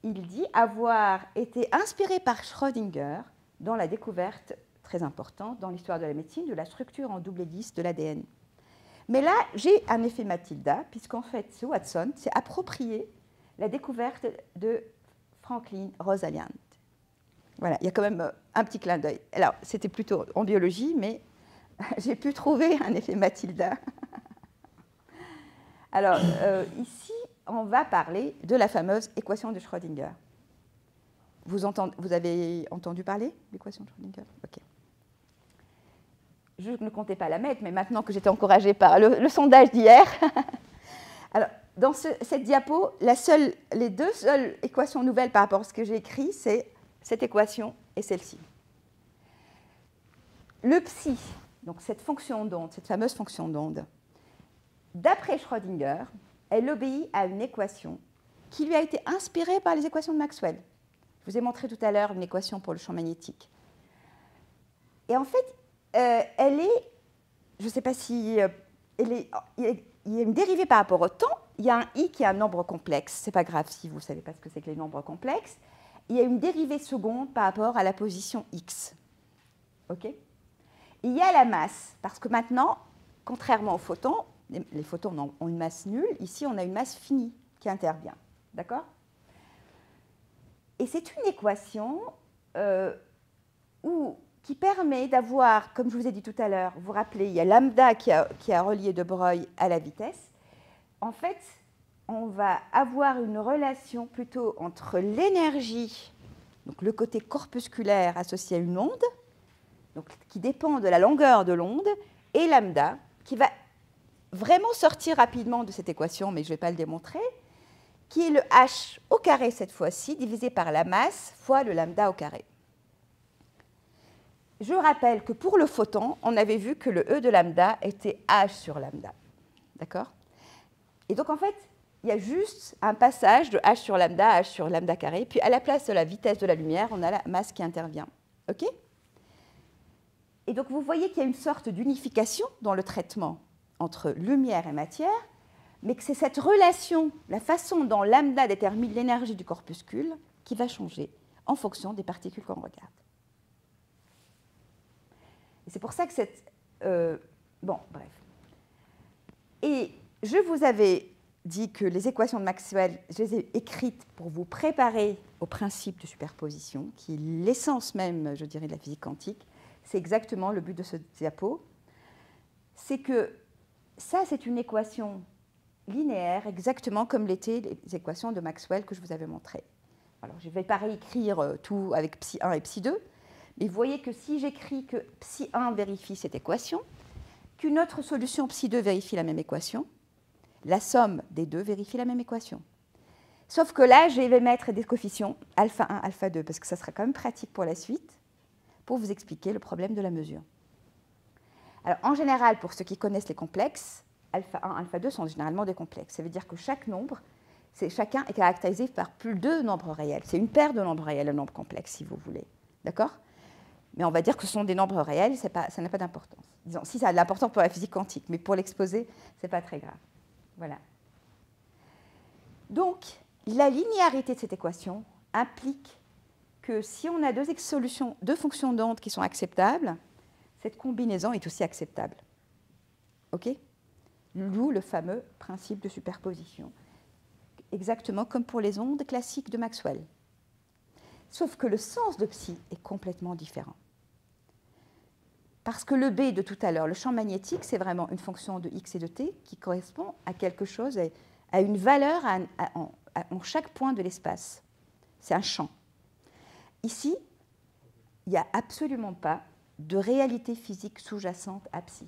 il dit avoir été inspiré par Schrödinger dans la découverte très importante dans l'histoire de la médecine de la structure en double hélice de l'ADN. Mais là, j'ai un effet Mathilda, puisqu'en fait, ce Watson s'est approprié la découverte de Franklin Rosalind. Voilà, il y a quand même un petit clin d'œil. Alors, c'était plutôt en biologie, mais j'ai pu trouver un effet Mathilda. Alors, ici, on va parler de la fameuse équation de Schrödinger. Vous avez entendu parler de l'équation de Schrödinger? Ok. Je ne comptais pas la mettre, mais maintenant que j'étais encouragée par le sondage d'hier. Alors, dans cette diapo, les deux seules équations nouvelles par rapport à ce que j'ai écrit, c'est cette équation et celle-ci. Le psi, donc cette fonction d'onde, cette fameuse fonction d'onde, d'après Schrödinger, elle obéit à une équation qui lui a été inspirée par les équations de Maxwell. Je vous ai montré tout à l'heure une équation pour le champ magnétique. Et en fait, elle est, je ne sais pas si, il y a une dérivée par rapport au temps, il y a un i qui est un nombre complexe, ce n'est pas grave si vous ne savez pas ce que c'est que les nombres complexes, il y a une dérivée seconde par rapport à la position x. OK ? Il y a la masse, parce que maintenant, contrairement aux photons, les photons ont une masse nulle, ici on a une masse finie qui intervient. D'accord ? Et c'est une équation qui permet d'avoir, comme je vous ai dit tout à l'heure, vous vous rappelez, il y a lambda qui a relié de Broglie à la vitesse. En fait, on va avoir une relation plutôt entre l'énergie, donc le côté corpusculaire associé à une onde, donc qui dépend de la longueur de l'onde, et lambda, qui va vraiment sortir rapidement de cette équation, mais je ne vais pas le démontrer, qui est le h au carré cette fois-ci, divisé par la masse fois le lambda au carré. Je rappelle que pour le photon, on avait vu que le E de lambda était h sur lambda. D'accord ? Et donc, en fait, il y a juste un passage de h sur lambda carré, puis à la place de la vitesse de la lumière, on a la masse qui intervient. OK ? Et donc, vous voyez qu'il y a une sorte d'unification dans le traitement entre lumière et matière, mais que c'est cette relation, la façon dont lambda détermine l'énergie du corpuscule, qui va changer en fonction des particules qu'on regarde. Et c'est pour ça que cette... bon, bref. Et je vous avais dit que les équations de Maxwell, je les ai écrites pour vous préparer au principe de superposition, qui est l'essence même, je dirais, de la physique quantique. C'est exactement le but de ce diapo. C'est que ça, c'est une équation linéaire, exactement comme l'étaient les équations de Maxwell que je vous avais montrées. Alors, je ne vais pas réécrire tout avec psi 1 et psi 2, mais vous voyez que si j'écris que psi 1 vérifie cette équation, qu'une autre solution psi 2 vérifie la même équation, la somme des deux vérifie la même équation. Sauf que là, je vais mettre des coefficients alpha 1, alpha 2, parce que ça sera quand même pratique pour la suite, pour vous expliquer le problème de la mesure. Alors, en général, pour ceux qui connaissent les complexes, alpha 1, alpha 2 sont généralement des complexes. Ça veut dire que chaque nombre, chacun est caractérisé par plus de deux nombres réels. C'est une paire de nombres réels, un nombre complexe, si vous voulez. D'accord ? Mais on va dire que ce sont des nombres réels, ça n'a pas d'importance. Disons, si ça a de l'importance pour la physique quantique, mais pour l'exposer, ce n'est pas très grave. Voilà. Donc, la linéarité de cette équation implique que si on a deux fonctions d'onde qui sont acceptables, cette combinaison est aussi acceptable. OK ? D'où le fameux principe de superposition. Exactement comme pour les ondes classiques de Maxwell. Sauf que le sens de psi est complètement différent. Parce que le B de tout à l'heure, le champ magnétique, c'est vraiment une fonction de x et de t qui correspond à quelque chose, à une valeur en chaque point de l'espace. C'est un champ. Ici, il n'y a absolument pas de réalité physique sous-jacente à psi.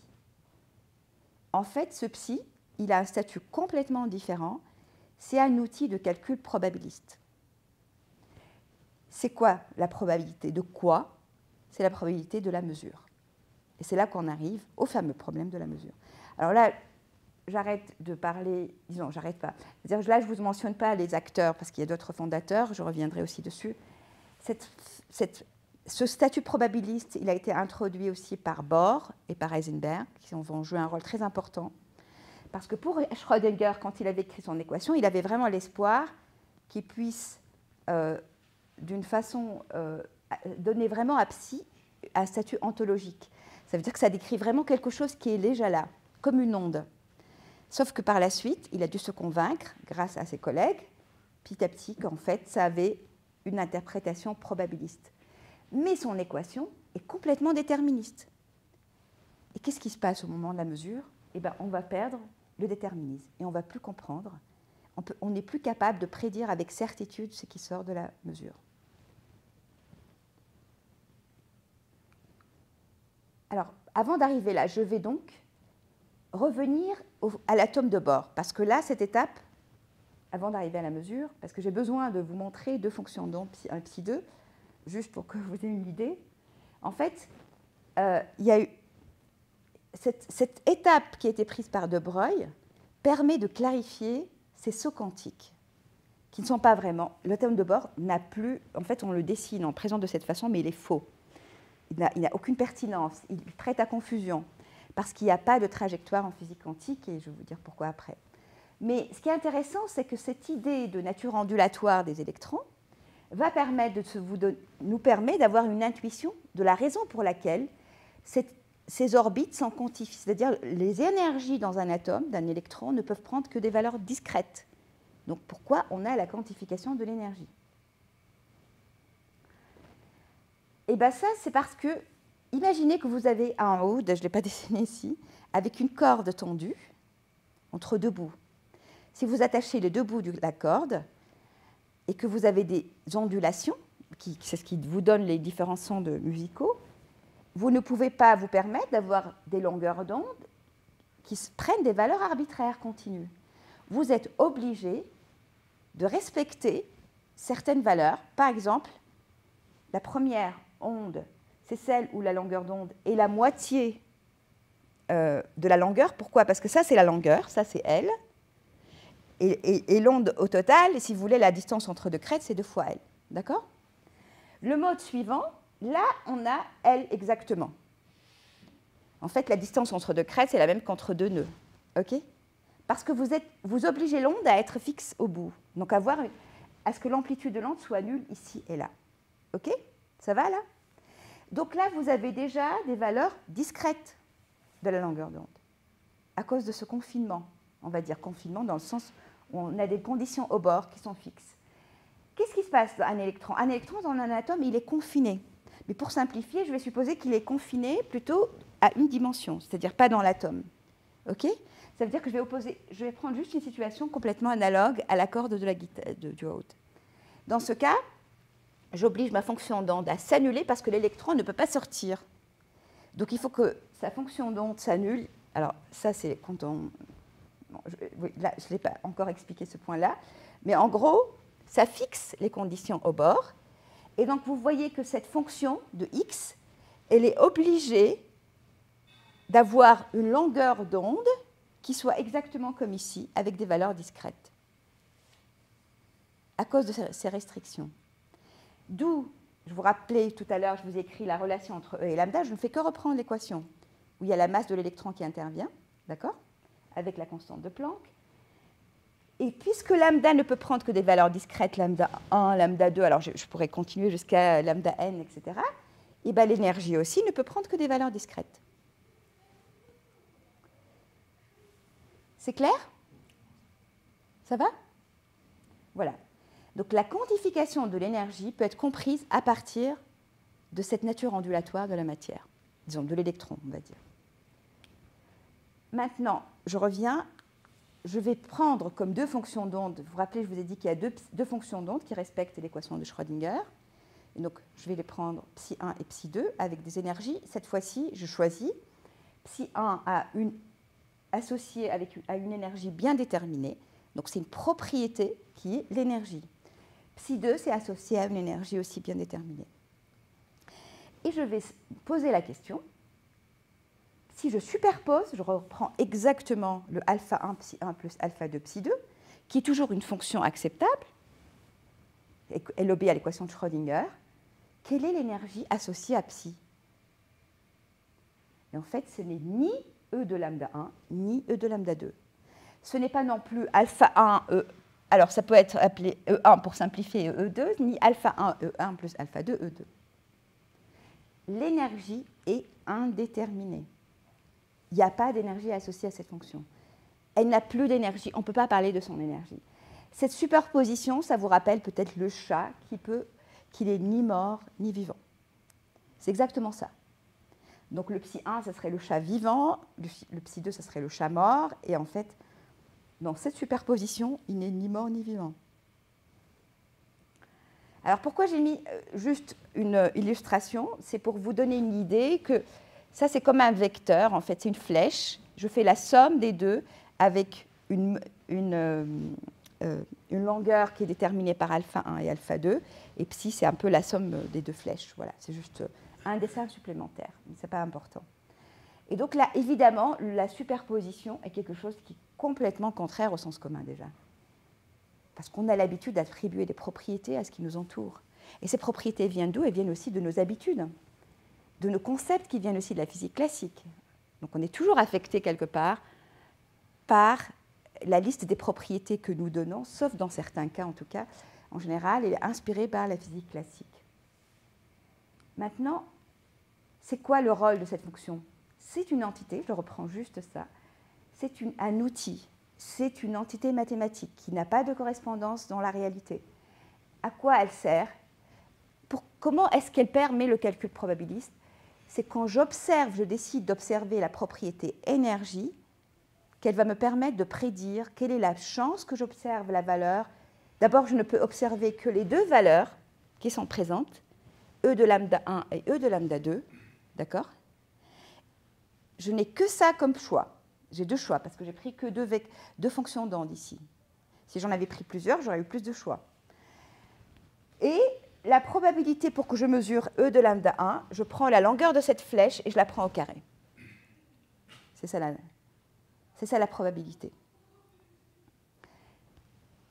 En fait, ce psi, il a un statut complètement différent. C'est un outil de calcul probabiliste. C'est quoi la probabilité de quoi? C'est la probabilité de la mesure. Et c'est là qu'on arrive au fameux problème de la mesure. Alors là, j'arrête de parler, disons, j'arrête pas. C'est-à-dire, là, je ne vous mentionne pas les acteurs, parce qu'il y a d'autres fondateurs, je reviendrai aussi dessus. Ce statut probabiliste, il a été introduit aussi par Bohr et par Heisenberg, qui vont jouer un rôle très important. Parce que pour Schrödinger, quand il avait écrit son équation, il avait vraiment l'espoir qu'il puisse, d'une façon, donner vraiment à psi un statut ontologique. Ça veut dire que ça décrit vraiment quelque chose qui est déjà là, comme une onde. Sauf que par la suite, il a dû se convaincre, grâce à ses collègues, petit à petit, qu'en fait, ça avait une interprétation probabiliste. Mais son équation est complètement déterministe. Et qu'est-ce qui se passe au moment de la mesure? Eh bien, on va perdre le déterminisme et on ne va plus comprendre. On n'est plus capable de prédire avec certitude ce qui sort de la mesure. Alors, avant d'arriver là, je vais donc revenir à l'atome de Bohr, parce que là, cette étape, avant d'arriver à la mesure, parce que j'ai besoin de vous montrer deux fonctions d'onde, un psi 2, juste pour que vous ayez une idée. En fait, il y a eu cette étape qui a été prise par De Broglie permet de clarifier ces sauts quantiques, qui ne sont pas vraiment. L'atome de Bohr n'a plus, en fait, on le dessine, on le présente de cette façon, mais il est faux. Il n'a aucune pertinence, il prête à confusion, parce qu'il n'y a pas de trajectoire en physique quantique, et je vais vous dire pourquoi après. Mais ce qui est intéressant, c'est que cette idée de nature ondulatoire des électrons va permettre nous permet d'avoir une intuition de la raison pour laquelle ces orbites sont quantifiées. C'est-à-dire les énergies dans un atome, d'un électron, ne peuvent prendre que des valeurs discrètes. Donc pourquoi on a la quantification de l'énergie? Et bien ça, c'est parce que, imaginez que vous avez un oud, je ne l'ai pas dessiné ici, avec une corde tendue entre deux bouts. Si vous attachez les deux bouts de la corde et que vous avez des ondulations, c'est ce qui vous donne les différents sons musicaux, vous ne pouvez pas vous permettre d'avoir des longueurs d'onde qui prennent des valeurs arbitraires continues. Vous êtes obligé de respecter certaines valeurs. Par exemple, la première onde, c'est celle où la longueur d'onde est la moitié de la longueur. Pourquoi? Parce que ça, c'est la longueur, ça, c'est L. Et l'onde au total, si vous voulez, la distance entre deux crêtes, c'est 2 fois L. D'accord? Le mode suivant, là, on a L exactement. En fait, la distance entre deux crêtes, c'est la même qu'entre deux nœuds. OK? Parce que vous obligez l'onde à être fixe au bout. Donc, à ce que l'amplitude de l'onde soit nulle ici et là. OK? Ça va, là? Donc là, vous avez déjà des valeurs discrètes de la longueur d'onde, à cause de ce confinement. On va dire confinement dans le sens où on a des conditions au bord qui sont fixes. Qu'est-ce qui se passe dans un électron? Un électron, dans un atome, il est confiné. Mais pour simplifier, je vais supposer qu'il est confiné plutôt à une dimension, c'est-à-dire pas dans l'atome. OK? Ça veut dire que je vais prendre juste une situation complètement analogue à la corde de la guitare, du oud. Dans ce cas, j'oblige ma fonction d'onde à s'annuler parce que l'électron ne peut pas sortir. Donc il faut que sa fonction d'onde s'annule. Alors ça, c'est quand on... Bon, là, je ne l'ai pas encore expliqué ce point-là. Mais en gros, ça fixe les conditions au bord. Et donc vous voyez que cette fonction de x, elle est obligée d'avoir une longueur d'onde qui soit exactement comme ici, avec des valeurs discrètes, à cause de ces restrictions. D'où, je vous rappelais tout à l'heure, je vous ai écrit la relation entre E et lambda, je ne fais que reprendre l'équation, où il y a la masse de l'électron qui intervient, d'accord, avec la constante de Planck. Et puisque lambda ne peut prendre que des valeurs discrètes, lambda 1, lambda 2, alors je pourrais continuer jusqu'à lambda n, etc., et bien l'énergie aussi ne peut prendre que des valeurs discrètes. C'est clair? Ça va? Voilà. Donc la quantification de l'énergie peut être comprise à partir de cette nature ondulatoire de la matière, disons de l'électron, on va dire. Maintenant, je reviens, je vais prendre comme deux fonctions d'onde, vous vous rappelez, je vous ai dit qu'il y a deux fonctions d'onde qui respectent l'équation de Schrödinger, Et donc, je vais les prendre psi 1 et psi 2 avec des énergies. Cette fois-ci, je choisis psi 1 associé à une énergie bien déterminée. Donc, c'est une propriété qui est l'énergie. Psi 2, c'est associé à une énergie aussi bien déterminée. Et je vais poser la question. Si je superpose, je reprends exactement le alpha 1 psi 1 plus alpha 2 psi 2, qui est toujours une fonction acceptable, elle obéit à l'équation de Schrödinger. Quelle est l'énergie associée à psi? Et en fait, ce n'est ni E de lambda 1, ni E de lambda 2. Ce n'est pas non plus alpha 1, E. Alors, ça peut être appelé E1 pour simplifier E2, ni alpha 1, E1 plus alpha 2, E2. L'énergie est indéterminée. Il n'y a pas d'énergie associée à cette fonction. Elle n'a plus d'énergie. On ne peut pas parler de son énergie. Cette superposition, ça vous rappelle peut-être le chat qui n'est ni mort ni vivant. C'est exactement ça. Donc le psi 1, ça serait le chat vivant, le psi 2, ça serait le chat mort, et en fait, dans cette superposition, il n'est ni mort ni vivant. Alors pourquoi j'ai mis juste une illustration? C'est pour vous donner une idée que ça, c'est comme un vecteur, en fait, c'est une flèche. Je fais la somme des deux avec une longueur qui est déterminée par alpha 1 et alpha 2, et psi, c'est un peu la somme des deux flèches. Voilà, c'est juste un dessin supplémentaire, mais ce n'est pas important. Et donc là, évidemment, la superposition est quelque chose qui est complètement contraire au sens commun déjà. Parce qu'on a l'habitude d'attribuer des propriétés à ce qui nous entoure. Et ces propriétés viennent d'où? Elles viennent aussi de nos habitudes, de nos concepts qui viennent aussi de la physique classique. Donc on est toujours affecté quelque part par la liste des propriétés que nous donnons, sauf dans certains cas en tout cas. En général, elle est inspirée par la physique classique. Maintenant, c'est quoi le rôle de cette fonction? C'est une entité, je reprends juste ça, c'est un outil, c'est une entité mathématique qui n'a pas de correspondance dans la réalité. À quoi elle sert? Comment est-ce qu'elle permet le calcul probabiliste? C'est quand j'observe, je décide d'observer la propriété énergie, qu'elle va me permettre de prédire quelle est la chance que j'observe la valeur. D'abord, je ne peux observer que les deux valeurs qui sont présentes, E de lambda 1 et E de lambda 2, d'accord? Je n'ai que ça comme choix. J'ai deux choix parce que j'ai pris que deux fonctions d'onde ici. Si j'en avais pris plusieurs, j'aurais eu plus de choix. Et la probabilité pour que je mesure E de lambda 1, je prends la longueur de cette flèche et je la prends au carré. C'est ça la probabilité.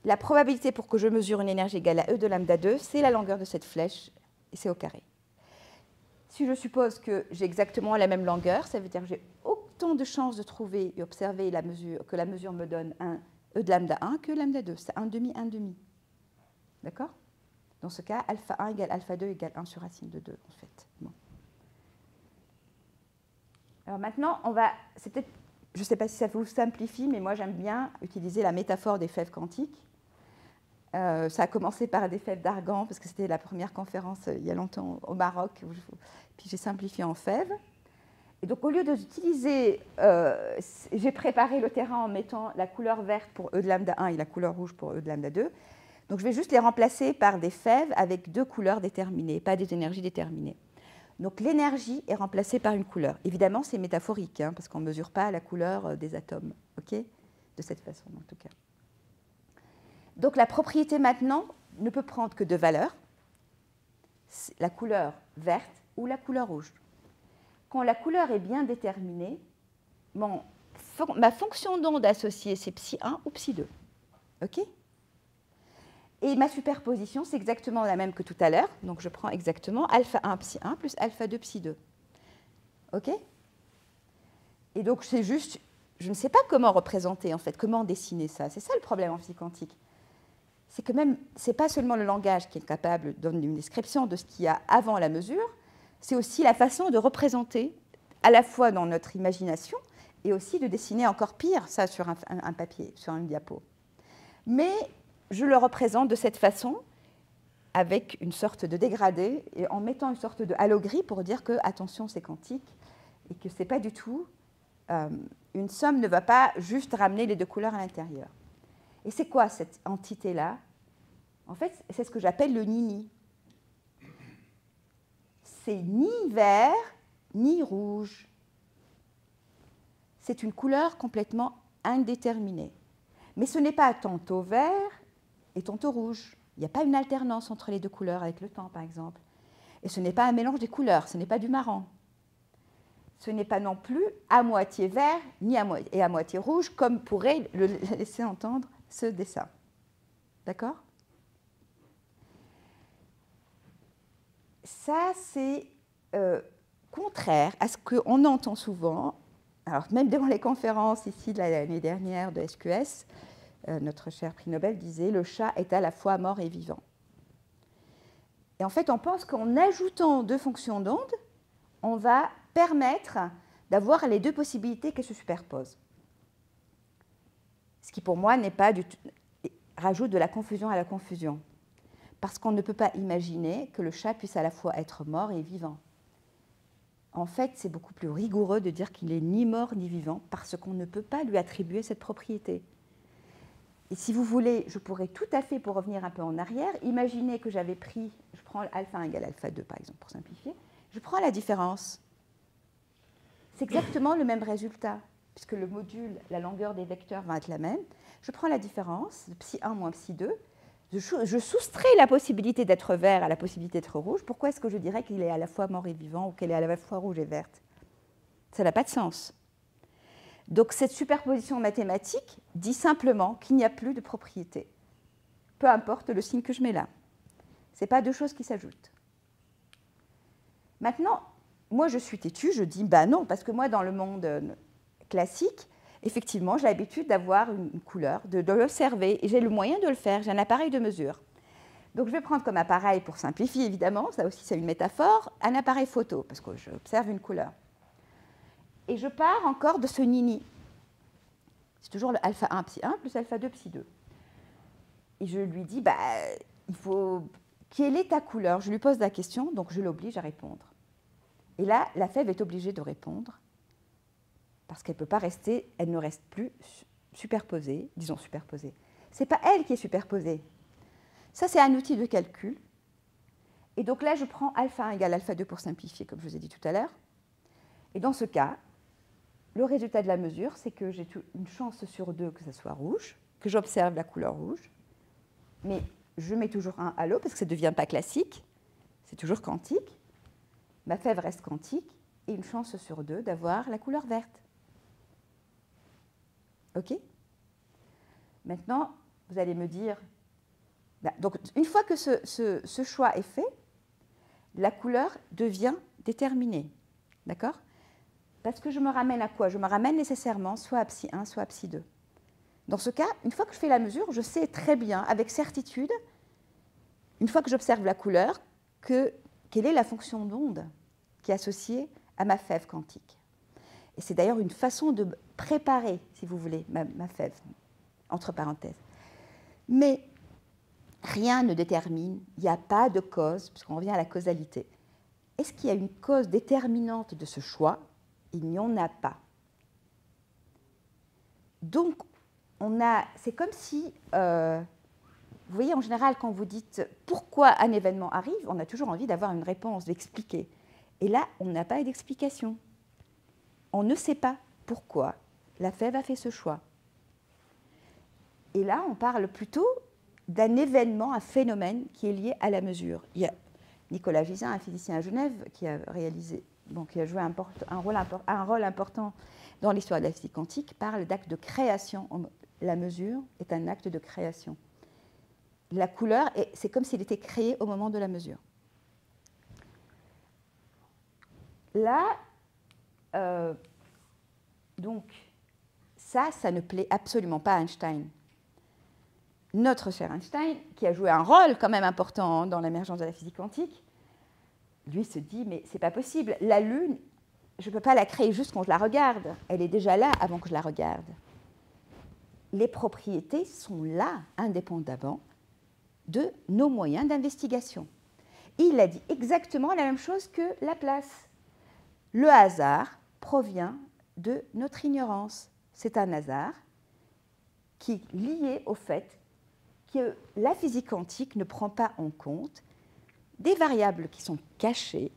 La probabilité pour que je mesure une énergie égale à E de lambda 2, c'est la longueur de cette flèche et c'est au carré. Si je suppose que j'ai exactement la même longueur, ça veut dire que j'ai autant de chances de trouver et observer que la mesure me donne un E de lambda 1 que lambda 2. C'est 1,5, 1,5. D'accord? Dans ce cas, alpha 1 égale alpha 2 égale 1 sur racine de 2, en fait. Bon. Alors maintenant, je ne sais pas si ça vous simplifie, mais moi j'aime bien utiliser la métaphore des fèves quantiques. Ça a commencé par des fèves d'argan, parce que c'était la première conférence il y a longtemps au Maroc, puis j'ai simplifié en fèves. Et donc au lieu d'utiliser, j'ai préparé le terrain en mettant la couleur verte pour E de lambda 1 et la couleur rouge pour E de lambda 2. Donc je vais juste les remplacer par des fèves avec deux couleurs déterminées, pas des énergies déterminées. Donc l'énergie est remplacée par une couleur. Évidemment, c'est métaphorique, hein, parce qu'on ne mesure pas la couleur des atomes, okay? De cette façon, en tout cas. Donc la propriété maintenant ne peut prendre que deux valeurs, la couleur verte ou la couleur rouge. Quand la couleur est bien déterminée, ma fonction d'onde associée, c'est psi 1 ou psi 2. OK? Et ma superposition, c'est exactement la même que tout à l'heure. Donc je prends exactement alpha 1 psi 1 plus alpha 2 psi 2. OK? Et donc c'est juste, je ne sais pas comment représenter en fait, comment dessiner ça. C'est ça le problème en physique quantique. C'est que même, ce n'est pas seulement le langage qui est capable de donner une description de ce qu'il y a avant la mesure, c'est aussi la façon de représenter, à la fois dans notre imagination, et aussi de dessiner encore pire ça sur un papier, sur une diapo. Mais je le représente de cette façon, avec une sorte de dégradé, et en mettant une sorte de halo gris pour dire que, attention, c'est quantique, et que ce n'est pas du tout, une somme ne va pas juste ramener les deux couleurs à l'intérieur. Et c'est quoi cette entité-là? En fait, c'est ce que j'appelle le nini. c'est ni vert ni rouge. C'est une couleur complètement indéterminée. Mais ce n'est pas tantôt vert et tantôt rouge. Il n'y a pas une alternance entre les deux couleurs avec le temps, par exemple. Et ce n'est pas un mélange des couleurs, ce n'est pas du marron. Ce n'est pas non plus à moitié vert et à moitié rouge, comme pourrait le laisser entendre ce dessin. D'accord? Ça, c'est contraire à ce qu'on entend souvent. Alors, même devant les conférences ici de l'année dernière de SQS, notre cher prix Nobel disait « le chat est à la fois mort et vivant ». Et en fait, on pense qu'en ajoutant deux fonctions d'onde, on va permettre d'avoir les deux possibilités qui se superposent. Ce qui, pour moi, n'est pas du tout... rajoute de la confusion à la confusion. Parce qu'on ne peut pas imaginer que le chat puisse à la fois être mort et vivant. En fait, c'est beaucoup plus rigoureux de dire qu'il n'est ni mort ni vivant, parce qu'on ne peut pas lui attribuer cette propriété. Et si vous voulez, je pourrais tout à fait, pour revenir un peu en arrière, imaginer que j'avais pris, je prends alpha 1 égale alpha 2 par exemple, pour simplifier, je prends la différence. C'est exactement le même résultat, puisque le module, la longueur des vecteurs va être la même. Je prends la différence, psi 1 moins psi 2, je soustrais la possibilité d'être vert à la possibilité d'être rouge. Pourquoi est-ce que je dirais qu'il est à la fois mort et vivant ou qu'elle est à la fois rouge et verte? Ça n'a pas de sens. Donc cette superposition mathématique dit simplement qu'il n'y a plus de propriété, peu importe le signe que je mets là. Ce n'est pas deux choses qui s'ajoutent. Maintenant, moi je suis têtue, je dis bah non, parce que moi dans le monde classique, effectivement j'ai l'habitude d'avoir une couleur, de l'observer, et j'ai le moyen de le faire, j'ai un appareil de mesure. Donc je vais prendre comme appareil, pour simplifier évidemment, ça aussi c'est une métaphore, un appareil photo, parce que j'observe une couleur. Et je pars encore de ce nini. C'est toujours le alpha 1 psi 1 plus alpha 2 psi 2. Et je lui dis, bah, il faut... quelle est ta couleur? Je lui pose la question, donc je l'oblige à répondre. Et là, la fève est obligée de répondre, parce qu'elle ne peut pas rester, elle ne reste plus superposée, disons superposée. Ce n'est pas elle qui est superposée. Ça, c'est un outil de calcul. Et donc là, je prends alpha 1 égale alpha 2 pour simplifier, comme je vous ai dit tout à l'heure. Et dans ce cas, le résultat de la mesure, c'est que j'ai une chance sur deux que ça soit rouge, que j'observe la couleur rouge, mais je mets toujours un halo parce que ça ne devient pas classique, c'est toujours quantique. Ma fève reste quantique et une chance sur deux d'avoir la couleur verte. OK? Maintenant, vous allez me dire... Donc, une fois que ce choix est fait, la couleur devient déterminée. D'accord? Parce que je me ramène à quoi? Je me ramène nécessairement soit à psi 1, soit à psi 2. Dans ce cas, une fois que je fais la mesure, je sais très bien, avec certitude, une fois que j'observe la couleur, quelle est la fonction d'onde qui est associée à ma fève quantique. Et c'est d'ailleurs une façon de préparer, si vous voulez, ma fève, entre parenthèses. Mais rien ne détermine, il n'y a pas de cause, puisqu'on revient à la causalité. Est-ce qu'il y a une cause déterminante de ce choix? Il n'y en a pas. Donc, c'est comme si, vous voyez, en général, quand vous dites pourquoi un événement arrive, on a toujours envie d'avoir une réponse, d'expliquer. Et là, on n'a pas d'explication. On ne sait pas pourquoi la fève a fait ce choix. Et là, on parle plutôt d'un événement, un phénomène qui est lié à la mesure. Il y a Nicolas Gisin, un physicien à Genève, qui a joué un rôle important dans l'histoire de la physique quantique, parle d'acte de création. La mesure est un acte de création. La couleur, c'est comme s'il était créé au moment de la mesure. Là, donc, ça ne plaît absolument pas à Einstein. Notre cher Einstein, qui a joué un rôle quand même important dans l'émergence de la physique quantique, lui se dit, mais c'est pas possible, la Lune, je ne peux pas la créer juste quand je la regarde, elle est déjà là avant que je la regarde. Les propriétés sont là, indépendamment de nos moyens d'investigation. Il a dit exactement la même chose que Laplace. Le hasard provient de notre ignorance. C'est un hasard qui est lié au fait que la physique quantique ne prend pas en compte des variables qui sont cachées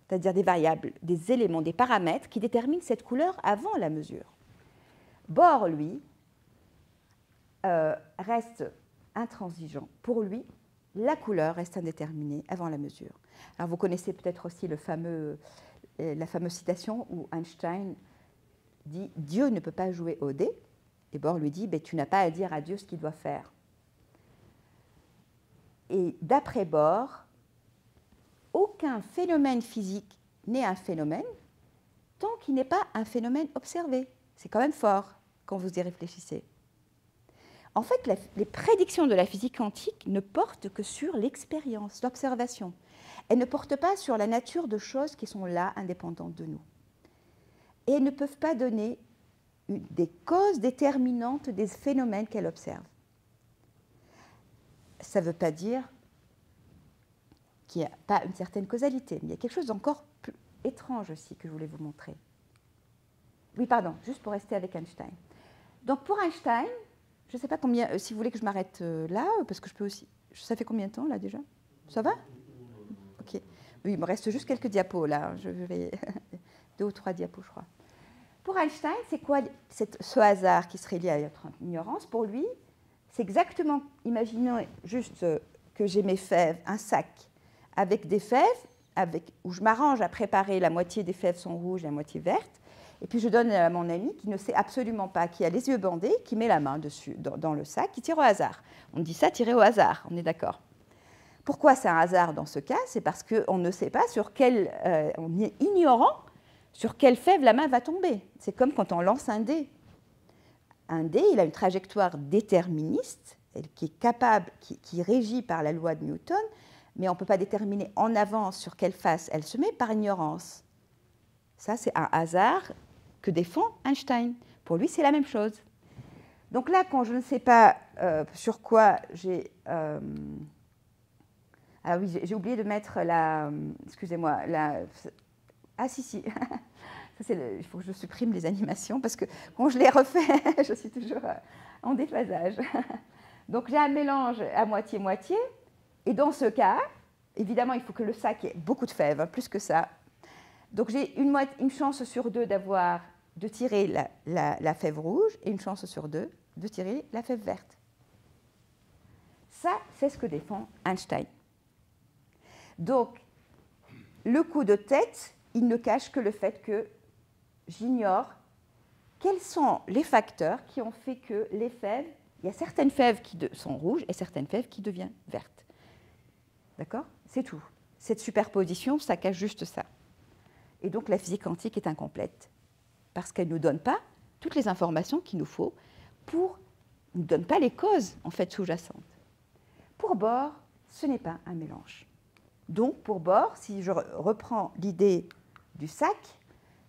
c'est-à-dire des variables, des éléments, des paramètres qui déterminent cette couleur avant la mesure. Bohr, lui, reste intransigeant. Pour lui, la couleur reste indéterminée avant la mesure. Alors vous connaissez peut-être aussi la fameuse citation où Einstein dit « Dieu ne peut pas jouer au dé ». Et Bohr lui dit « Tu n'as pas à dire à Dieu ce qu'il doit faire ». Et d'après Bohr, aucun phénomène physique n'est un phénomène tant qu'il n'est pas un phénomène observé. C'est quand même fort quand vous y réfléchissez. En fait, les prédictions de la physique quantique ne portent que sur l'expérience, l'observation. Elles ne portent pas sur la nature de choses qui sont là, indépendantes de nous. Et elles ne peuvent pas donner des causes déterminantes des phénomènes qu'elles observent. Ça ne veut pas dire qu'il n'y a pas une certaine causalité, mais il y a quelque chose d'encore plus étrange aussi que je voulais vous montrer. Oui, pardon, juste pour rester avec Einstein. Donc pour Einstein, je ne sais pas combien, si vous voulez que je m'arrête là, parce que je peux aussi. Ça fait combien de temps là déjà? Ça va? Ok. Oui, il me reste juste quelques diapos là. Je vais 2 ou 3 diapos, je crois. Pour Einstein, c'est quoi ce hasard qui serait lié à notre ignorance? Pour lui, c'est exactement, imaginons juste que j'ai mes fèves, un sac avec des fèves, où je m'arrange à préparer, la moitié des fèves sont rouges et la moitié vertes. Et puis je donne à mon ami qui ne sait absolument pas, qui a les yeux bandés, qui met la main dessus, dans le sac, qui tire au hasard. On dit ça, tirer au hasard, on est d'accord. Pourquoi c'est un hasard dans ce cas? C'est parce qu'on ne sait pas on est ignorant sur quelle fève la main va tomber. C'est comme quand on lance un dé. Un dé, il a une trajectoire déterministe, qui est capable, qui est régie par la loi de Newton, mais on ne peut pas déterminer en avance sur quelle face elle se met par ignorance. Ça, c'est un hasard que défend Einstein. Pour lui, c'est la même chose. Donc là, quand je ne sais pas sur quoi j'ai... Ah oui, j'ai oublié de mettre la... Excusez-moi, la... Ah si, si. Ça, il faut que je supprime les animations, parce que quand je les refais, je suis toujours en déphasage. Donc j'ai un mélange à moitié-moitié, et dans ce cas, évidemment, il faut que le sac ait beaucoup de fèves, hein, plus que ça. Donc j'ai une chance sur 2 de tirer la fève rouge et une chance sur 2 de tirer la fève verte. Ça, c'est ce que défend Einstein. Donc, le coup de tête, il ne cache que le fait que j'ignore quels sont les facteurs qui ont fait que les fèves, il y a certaines fèves qui sont rouges et certaines fèves qui deviennent vertes. D'accord? C'est tout. Cette superposition, ça cache juste ça. Et donc la physique quantique est incomplète, parce qu'elle ne nous donne pas toutes les informations qu'il nous faut ne nous donne pas les causes en fait sous-jacentes. Pour Bohr, ce n'est pas un mélange. Donc pour Bohr, si je reprends l'idée du sac,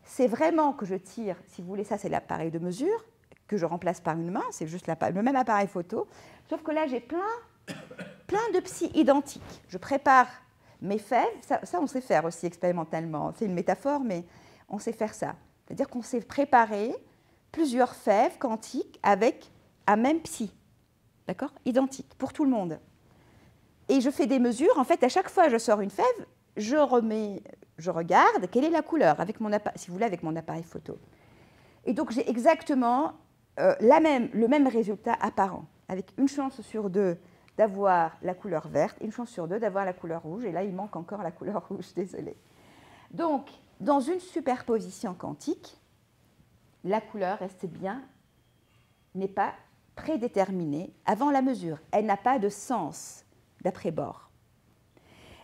c'est vraiment que je tire, si vous voulez, ça c'est l'appareil de mesure, que je remplace par une main, c'est juste le même appareil photo, sauf que là j'ai plein de psi identiques. Je prépare mes fèves, ça on sait faire aussi expérimentalement, c'est une métaphore, mais on sait faire ça. C'est-à-dire qu'on sait préparer plusieurs fèves quantiques avec un même psi, d'accord, identique, pour tout le monde. Et je fais des mesures, en fait, à chaque fois que je sors une fève, je regarde quelle est la couleur, si vous voulez, avec mon appareil photo. Et donc j'ai exactement le même résultat apparent, avec une chance sur 2 d'avoir la couleur verte, une chance sur 2 d'avoir la couleur rouge, et là il manque encore la couleur rouge, désolée. Donc, dans une superposition quantique, la couleur n'est pas prédéterminée avant la mesure. Elle n'a pas de sens, d'après Bohr.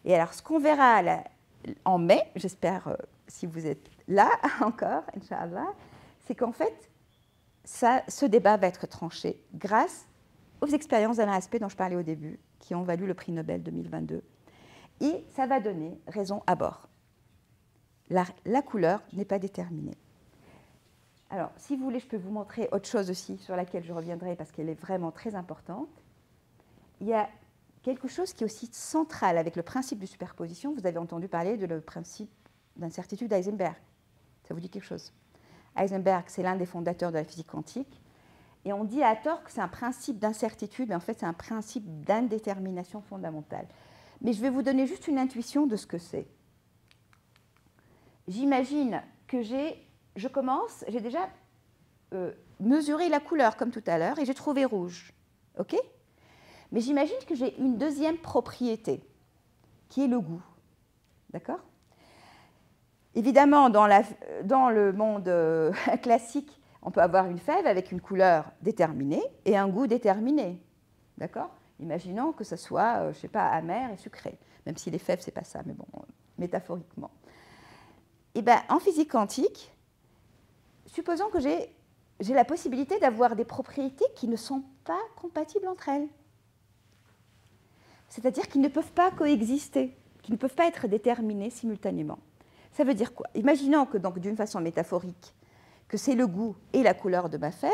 Et alors, ce qu'on verra en mai, j'espère, si vous êtes là encore, Inch'Allah, c'est qu'en fait, ce débat va être tranché grâce aux expériences d'Alain Aspect dont je parlais au début, qui ont valu le prix Nobel 2022. Et ça va donner raison à Bohr. La couleur n'est pas déterminée. Alors, si vous voulez, je peux vous montrer autre chose aussi sur laquelle je reviendrai parce qu'elle est vraiment très importante. Il y a quelque chose qui est aussi central avec le principe de superposition. Vous avez entendu parler de le principe d'incertitude d'Heisenberg. Ça vous dit quelque chose? Heisenberg, c'est l'un des fondateurs de la physique quantique. Et on dit à tort que c'est un principe d'incertitude, mais en fait, c'est un principe d'indétermination fondamentale. Mais je vais vous donner juste une intuition de ce que c'est. j'imagine que je commence, j'ai déjà mesuré la couleur comme tout à l'heure et j'ai trouvé rouge. OK? Mais j'imagine que j'ai une deuxième propriété, qui est le goût. D'accord? Évidemment, dans le monde classique, on peut avoir une fève avec une couleur déterminée et un goût déterminé. D'accord? Imaginons que ce soit, je ne sais pas, amer et sucré. Même si les fèves, ce n'est pas ça, mais bon, métaphoriquement. Et bien, en physique quantique, supposons que j'ai la possibilité d'avoir des propriétés qui ne sont pas compatibles entre elles. C'est-à-dire qu'ils ne peuvent pas coexister, qu'ils ne peuvent pas être déterminés simultanément. Ça veut dire quoi? Imaginons que, donc, d'une façon métaphorique, que c'est le goût et la couleur de ma fève,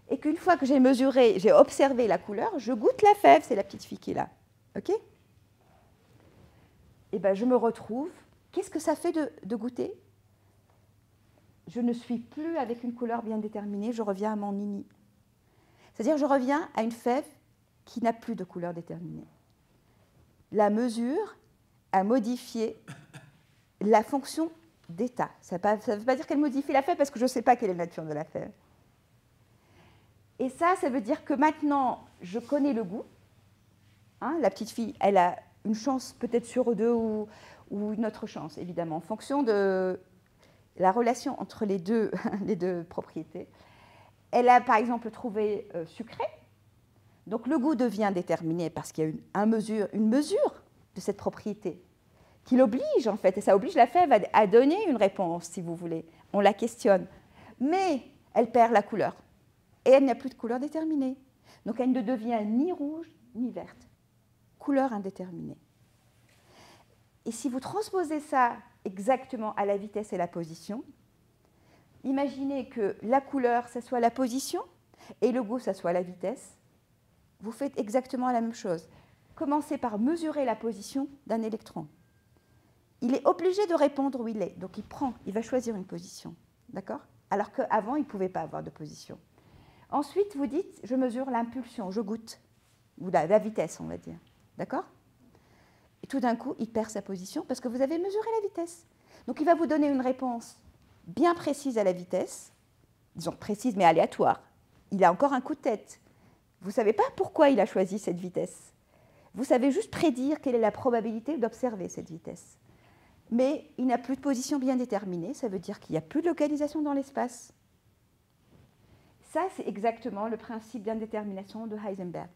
et qu'une fois que j'ai mesuré, j'ai observé la couleur, je goûte la fève, c'est la petite fille qui est là. OK? Et bien, je me retrouve. Qu'est-ce que ça fait de goûter? Je ne suis plus avec une couleur bien déterminée, je reviens à mon nini. C'est-à-dire, je reviens à une fève qui n'a plus de couleur déterminée. La mesure a modifié la fonction d'état. Ça ne veut pas dire qu'elle modifie la fève parce que je ne sais pas quelle est la nature de la fève. Et ça veut dire que maintenant, je connais le goût. Hein, la petite fille, elle a une chance peut-être sur deux ou une autre chance, évidemment, en fonction de la relation entre les deux propriétés. Elle a, par exemple, trouvé sucré. Donc, le goût devient déterminé parce qu'il y a une mesure de cette propriété qui l'oblige, en fait. Et ça oblige la fève à donner une réponse, si vous voulez. On la questionne. Mais elle perd la couleur. Et elle n'a plus de couleur déterminée. Donc, elle ne devient ni rouge ni verte. Couleur indéterminée. Et si vous transposez ça exactement à la vitesse et la position, imaginez que la couleur, ça soit la position, et le goût, ça soit la vitesse. Vous faites exactement la même chose. Commencez par mesurer la position d'un électron. Il est obligé de répondre où il est. Donc, il va choisir une position. D'accord? Alors qu'avant, il ne pouvait pas avoir de position. Ensuite, vous dites, je mesure l'impulsion, je goûte. Ou la vitesse, on va dire. D'accord? Et tout d'un coup, il perd sa position parce que vous avez mesuré la vitesse. Donc, il va vous donner une réponse bien précise à la vitesse, disons précise mais aléatoire. Il a encore un coup de tête. Vous ne savez pas pourquoi il a choisi cette vitesse. Vous savez juste prédire quelle est la probabilité d'observer cette vitesse. Mais il n'a plus de position bien déterminée, ça veut dire qu'il n'y a plus de localisation dans l'espace. Ça, c'est exactement le principe d'indétermination de Heisenberg.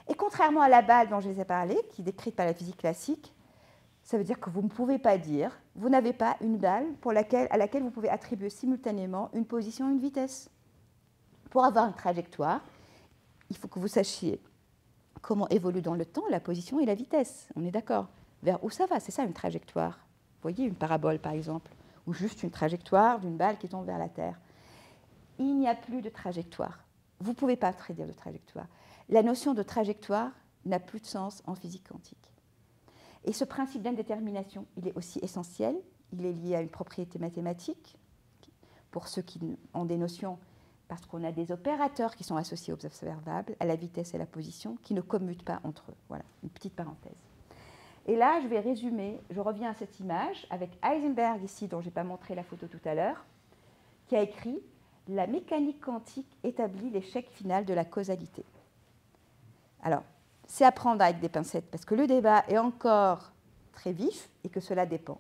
Et contrairement à la balle dont je vous ai parlé, qui est décrite par la physique classique, ça veut dire que vous ne pouvez pas dire, vous n'avez pas une balle à laquelle vous pouvez attribuer simultanément une position et une vitesse. Pour avoir une trajectoire, il faut que vous sachiez comment évoluent dans le temps la position et la vitesse. On est d'accord? Vers où ça va? C'est ça une trajectoire. Vous voyez une parabole par exemple, ou juste une trajectoire d'une balle qui tombe vers la Terre. Il n'y a plus de trajectoire. Vous ne pouvez pas prédire de trajectoire. La notion de trajectoire n'a plus de sens en physique quantique. Et ce principe d'indétermination, il est aussi essentiel. Il est lié à une propriété mathématique. Pour ceux qui ont des notions, parce qu'on a des opérateurs qui sont associés aux observables, à la vitesse et à la position, qui ne commutent pas entre eux. Voilà, une petite parenthèse. Et là, je vais résumer, je reviens à cette image avec Heisenberg ici, dont je n'ai pas montré la photo tout à l'heure, qui a écrit « La mécanique quantique établit l'échec final de la causalité ». Alors, c'est à prendre avec des pincettes, parce que le débat est encore très vif et que cela dépend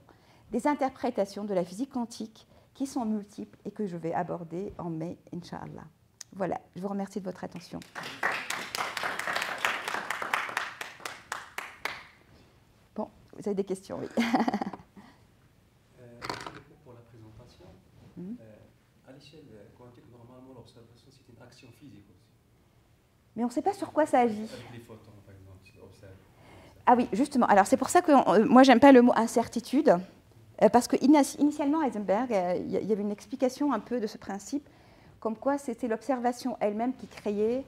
des interprétations de la physique quantique qui sont multiples et que je vais aborder en mai, Inch'Allah. Voilà, je vous remercie de votre attention. Bon, vous avez des questions, oui. Pour la présentation, à l'échelle quantique, normalement, l'observation, c'est une action physique aussi. Mais on ne sait pas sur quoi ça agit. Avec les photons, par exemple, tu observes. Ah oui, justement. Alors, c'est pour ça que moi, j'aime pas le mot incertitude, parce qu'initialement, Heisenberg, il y avait une explication un peu de ce principe, comme quoi c'était l'observation elle-même qui créait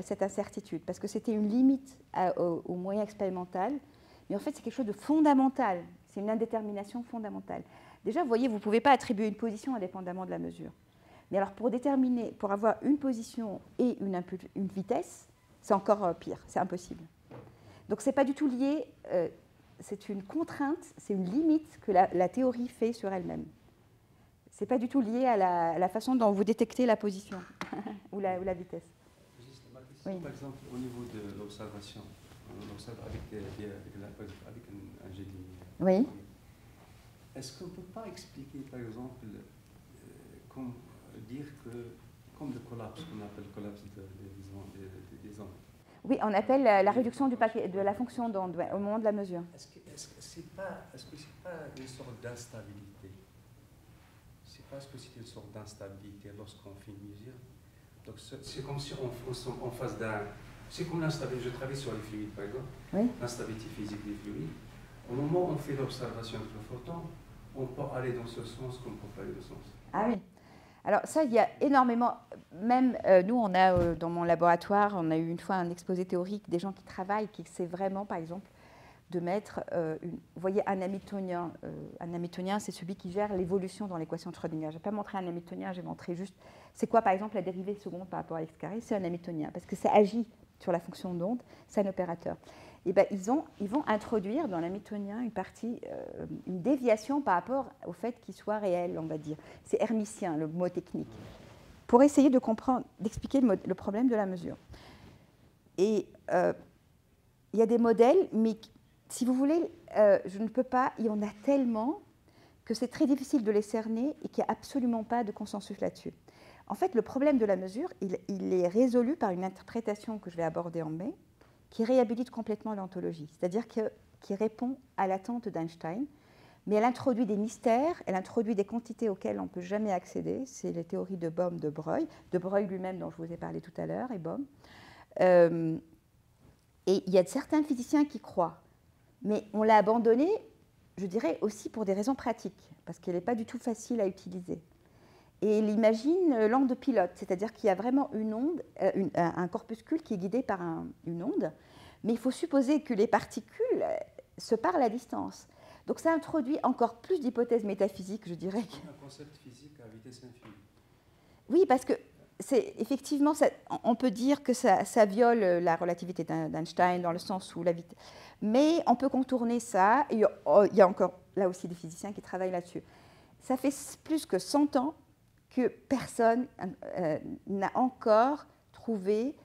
cette incertitude, parce que c'était une limite au moyen expérimental, mais en fait, c'est quelque chose de fondamental. C'est une indétermination fondamentale. Déjà, vous voyez, vous ne pouvez pas attribuer une position indépendamment de la mesure. Mais alors, pour avoir une position et une vitesse, c'est encore pire, c'est impossible. Donc, ce n'est pas du tout lié, c'est une contrainte, c'est une limite que la théorie fait sur elle-même. Ce n'est pas du tout lié à la façon dont vous détectez la position ou la vitesse. Juste ma question, par exemple, au niveau de l'observation, on observe avec un jet de lumière. Oui. Est-ce qu'on ne peut pas expliquer, par exemple, dire que, comme le collapse, qu'on appelle le collapse des ondes? Oui, on appelle la réduction de la fonction d'onde au moment de la mesure. Est-ce que ce n'est pas une sorte d'instabilité? C'est parce que c'est une sorte d'instabilité lorsqu'on fait une mesure. Donc c'est comme si on fasse d'un... C'est comme l'instabilité. Je travaille sur les fluides, par exemple. Oui. L'instabilité physique des fluides. Au moment où on fait l'observation avec le photon, on peut aller dans ce sens comme on peut aller dans ce sens. Ah oui. Alors ça, il y a énormément, même nous, on a dans mon laboratoire, on a eu une fois un exposé théorique des gens qui travaillent, qui essaient vraiment, par exemple, de mettre, vous voyez, un Hamiltonien. Un Hamiltonien, c'est celui qui gère l'évolution dans l'équation de Schrödinger. Je n'ai pas montré un Hamiltonien, j'ai montré juste, c'est quoi, par exemple, la dérivée seconde par rapport à x carré, c'est un Hamiltonien, parce que ça agit sur la fonction d'onde, c'est un opérateur. Et ben, ils vont introduire dans l'hamiltonien une partie, une déviation par rapport au fait qu'il soit réel, on va dire. C'est hermitien, le mot technique, pour essayer de comprendre, d'expliquer le problème de la mesure. Et il y a des modèles, mais si vous voulez, je ne peux pas, il y en a tellement que c'est très difficile de les cerner et qu'il n'y a absolument pas de consensus là-dessus. En fait, le problème de la mesure, il est résolu par une interprétation que je vais aborder en mai, qui réhabilite complètement l'ontologie, c'est-à-dire qui répond à l'attente d'Einstein, mais elle introduit des mystères, elle introduit des quantités auxquelles on ne peut jamais accéder, c'est les théories de Bohm, de Broglie lui-même dont je vous ai parlé tout à l'heure, et Bohm. Et il y a certains physiciens qui croient, mais on l'a abandonnée, je dirais, aussi pour des raisons pratiques, parce qu'elle n'est pas du tout facile à utiliser. Et il imagine l'onde pilote, c'est-à-dire qu'il y a vraiment une onde, un corpuscule qui est guidé par une onde, mais il faut supposer que les particules se parlent à distance. Donc ça introduit encore plus d'hypothèses métaphysiques, je dirais. Un concept physique à vitesse infinie. Oui, parce que effectivement, on peut dire que ça viole la relativité d'Einstein dans le sens où la vitesse... Mais on peut contourner ça, et il y a encore là aussi des physiciens qui travaillent là-dessus. Ça fait plus que 100 ans que personne n'a encore trouvé